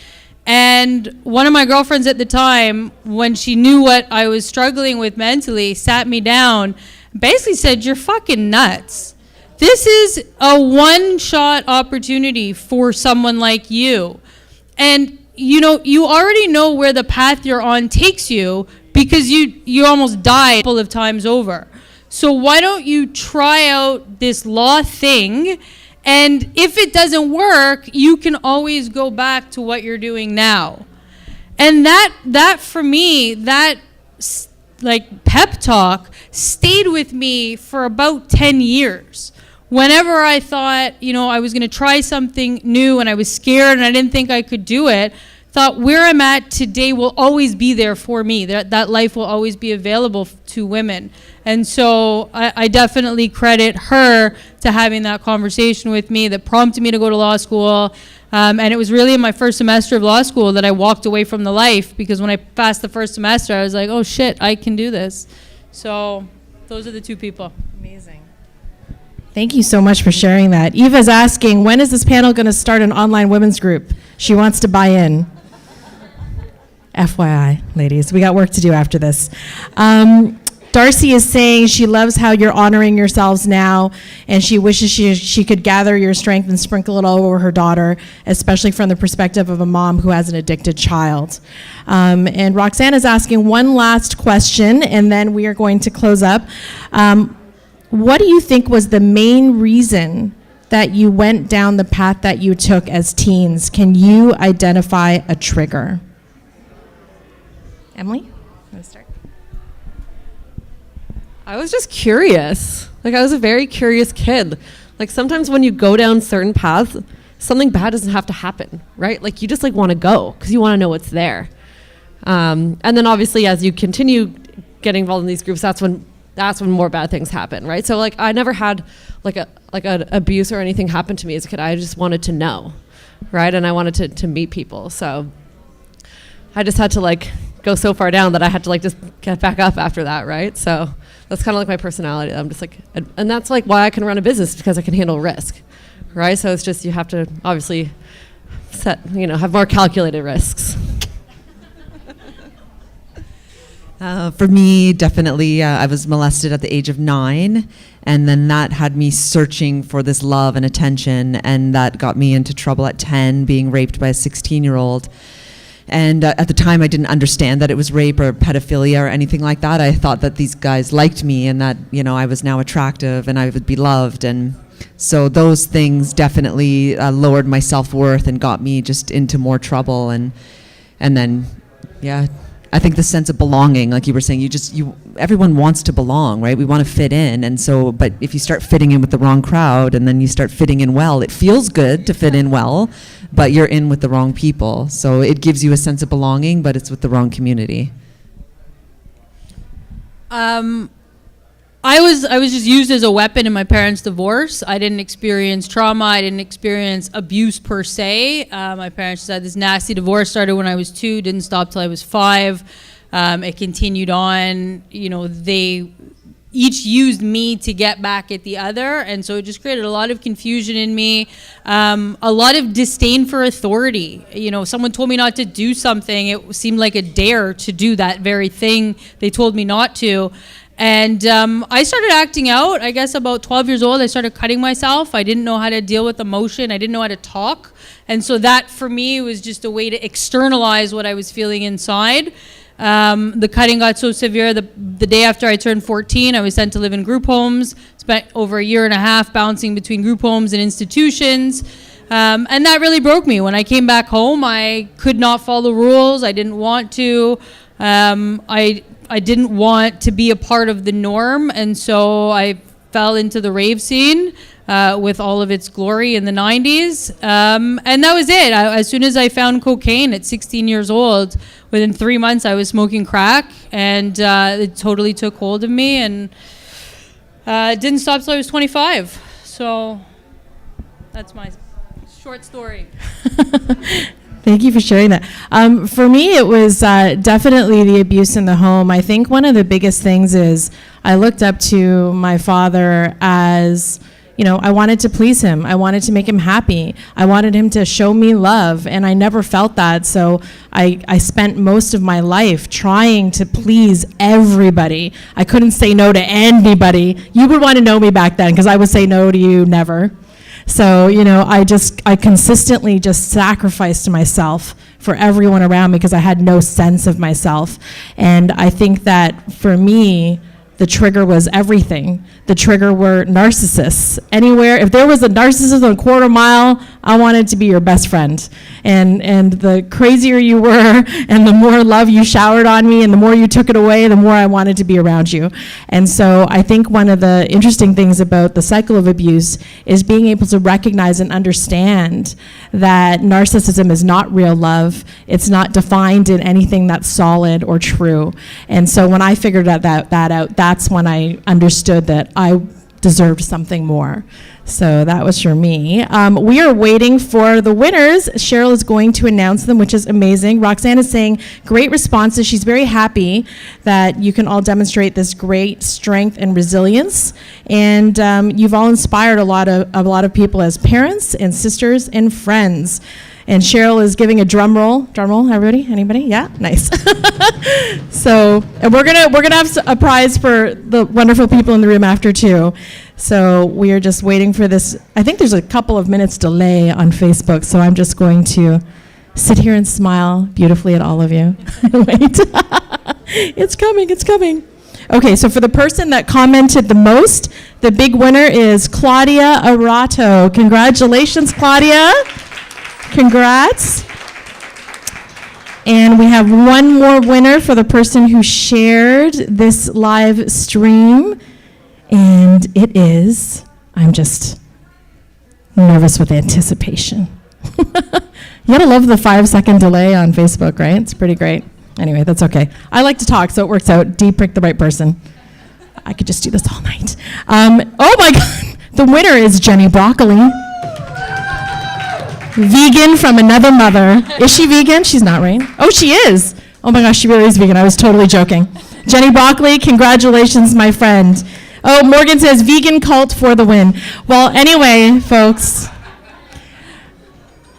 [SPEAKER 4] And one of my girlfriends at the time, when she knew what I was struggling with mentally, sat me down, basically said, "You're fucking nuts. This is a one-shot opportunity for someone like you. And, you know, you already know where the path you're on takes you because you almost died a couple of times over. So why don't you try out this law thing? And if it doesn't work, you can always go back to what you're doing now." And that for me, that like pep talk stayed with me for about 10 years. Whenever I thought, you know, I was going to try something new and I was scared and I didn't think I could do it, thought where I'm at today will always be there for me. That life will always be available to women. And so I definitely credit her to having that conversation with me that prompted me to go to law school. And it was really in my first semester of law school that I walked away from the life, because when I passed the first semester, I was like, oh shit, I can do this. So those are the two people.
[SPEAKER 3] Amazing. Thank you so much for sharing that. Eva's asking, when is this panel going to start an online women's group? She wants to buy in. FYI, ladies, we got work to do after this. Darcy is saying she loves how you're honoring yourselves now, and she wishes she could gather your strength and sprinkle it all over her daughter, especially from the perspective of a mom who has an addicted child. And Roxanne is asking one last question, and then we are going to close up. What do you think was the main reason that you went down the path that you took as teens? Can you identify a trigger? Emily, you want to start?
[SPEAKER 5] I was just curious. Like, I was a very curious kid. Like, sometimes when you go down certain paths, something bad doesn't have to happen, right? Like, you just like want to go because you want to know what's there. And then obviously as you continue getting involved in these groups, that's when more bad things happen, right? So like, I never had like an abuse or anything happen to me as a kid. I just wanted to know, right? And I wanted to meet people. So I just had to like go so far down that I had to like just get back up after that, right? So that's kind of like my personality. I'm just like, and that's like why I can run a business, because I can handle risk, right? So it's just, you have to obviously have more calculated risks.
[SPEAKER 2] For me, definitely, I was molested at the age of 9, and then that had me searching for this love and attention, and that got me into trouble at 10, being raped by a 16-year-old. And at the time, I didn't understand that it was rape or pedophilia or anything like that. I thought that these guys liked me and that, I was now attractive and I would be loved. And so those things definitely lowered my self-worth and got me just into more trouble. And then, yeah, I think the sense of belonging, like you were saying, everyone wants to belong, right? We want to fit in. And so, but if you start fitting in with the wrong crowd and then you start fitting in well, it feels good to fit in well, but you're in with the wrong people. So it gives you a sense of belonging, but it's with the wrong community.
[SPEAKER 4] I was just used as a weapon in my parents' divorce. I didn't experience trauma. I didn't experience abuse per se. My parents just had this nasty divorce. Started when I was 2, didn't stop till I was 5. It continued on. They each used me to get back at the other, and so it just created a lot of confusion in me. A lot of disdain for authority. Someone told me not to do something. It seemed like a dare to do that very thing they told me not to. And I started acting out, I guess about 12 years old. I started cutting myself. I didn't know how to deal with emotion. I didn't know how to talk. And so that for me was just a way to externalize what I was feeling inside. The cutting got so severe, the day after I turned 14, I was sent to live in group homes. Spent over a year and a half bouncing between group homes and institutions. And that really broke me. When I came back home, I could not follow rules. I didn't want to. I didn't want to be a part of the norm, and so I fell into the rave scene with all of its glory in the 90s. And that was it. As soon as I found cocaine at 16 years old, within 3 months I was smoking crack, and it totally took hold of me, and it didn't stop till I was 25. So that's my short story.
[SPEAKER 3] Thank you for sharing that. For me, it was definitely the abuse in the home. I think one of the biggest things is I looked up to my father as, you know, I wanted to please him. I wanted to make him happy. I wanted him to show me love, and I never felt that. So I spent most of my life trying to please everybody. I couldn't say no to anybody. You would want to know me back then, because I would say no to you never. So, you know, I consistently just sacrificed myself for everyone around me because I had no sense of myself. And I think that for me, the trigger was everything. The trigger were narcissists. Anywhere, if there was a narcissist on a quarter mile, I wanted to be your best friend. And the crazier you were, and the more love you showered on me, and the more you took it away, the more I wanted to be around you. And so I think one of the interesting things about the cycle of abuse is being able to recognize and understand that narcissism is not real love. It's not defined in anything that's solid or true. And so when I figured that out, that's when I understood that I deserved something more. So that was for me. We are waiting for the winners. Cheryl is going to announce them, which is amazing. Roxanne is saying great responses. She's very happy that you can all demonstrate this great strength and resilience. And you've all inspired a lot of people as parents and sisters and friends. And Cheryl is giving a drum roll. Drum roll, everybody? Anybody? Yeah? Nice. So, and we're gonna have a prize for the wonderful people in the room after too. So we are just waiting for this. I think there's a couple of minutes delay on Facebook, so I'm just going to sit here and smile beautifully at all of you. Wait. It's coming, it's coming. Okay, so for the person that commented the most, the big winner is Claudia Arato. Congratulations, Claudia. Congrats. And we have one more winner for the person who shared this live stream. And it is, I'm just nervous with anticipation. You gotta love the 5-second delay on Facebook, right? It's pretty great. Anyway, that's okay. I like to talk, so it works out. Dee picked the right person. I could just do this all night. Oh my God, the winner is Jenny Broccoli. Vegan from another mother. Is she vegan? She's not, right? Oh, she is. Oh my gosh, she really is vegan. I was totally joking. Jenny Broccoli, congratulations, my friend. Oh, Morgan says vegan cult for the win. Well, anyway, folks,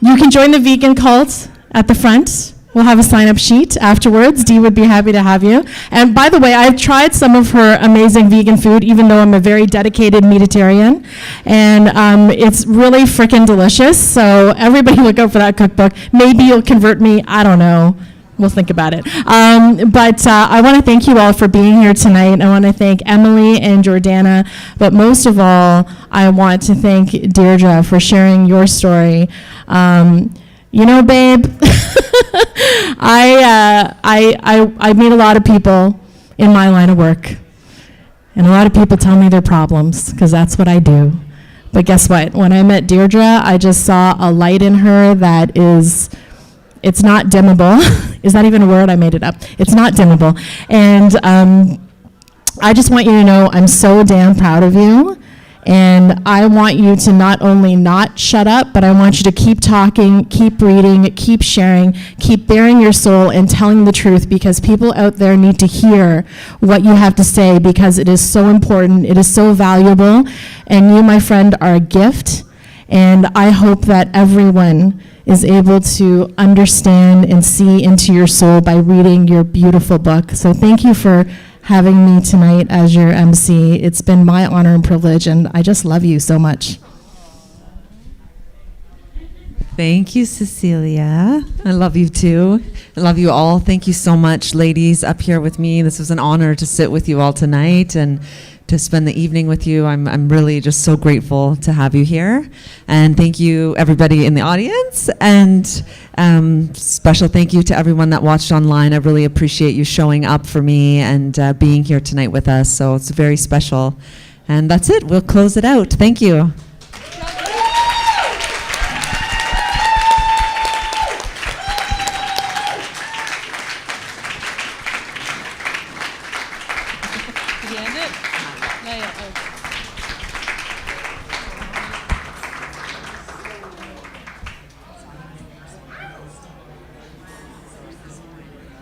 [SPEAKER 3] you can join the vegan cult at the front. We'll have a sign-up sheet afterwards. Dee would be happy to have you. And by the way, I've tried some of her amazing vegan food, even though I'm a very dedicated meatitarian. And it's really freaking delicious. So everybody look out for that cookbook. Maybe you'll convert me. I don't know. We'll think about it. But I want to thank you all for being here tonight. I want to thank Emily and Jordana. But most of all, I want to thank Deirdre for sharing your story. You know, babe, I meet a lot of people in my line of work, and a lot of people tell me their problems, because that's what I do. But guess what? When I met Deirdre, I just saw a light in her that is, it's not dimmable. Is that even a word? I made it up. It's not dimmable. And I just want you to know I'm so damn proud of you. And I want you to not only not shut up, but I want you to keep talking, keep reading, keep sharing, keep bearing your soul and telling the truth, because people out there need to hear what you have to say, because it is so important, it is so valuable, and you, my friend, are a gift. And I hope that everyone is able to understand and see into your soul by reading your beautiful book. So thank you for having me tonight as your MC. It's been my honor and privilege, and I just love you so much.
[SPEAKER 2] Thank you, Cecilia. I love you too. I love you all. Thank you so much, ladies, up here with me. This was an honor to sit with you all tonight and to spend the evening with you. I'm really just so grateful to have you here. And thank you, everybody in the audience. And special thank you to everyone that watched online. I really appreciate you showing up for me and being here tonight with us. So it's very special. And that's it. We'll close it out. Thank you.
[SPEAKER 4] Did you end it? Yeah, yeah. Oh.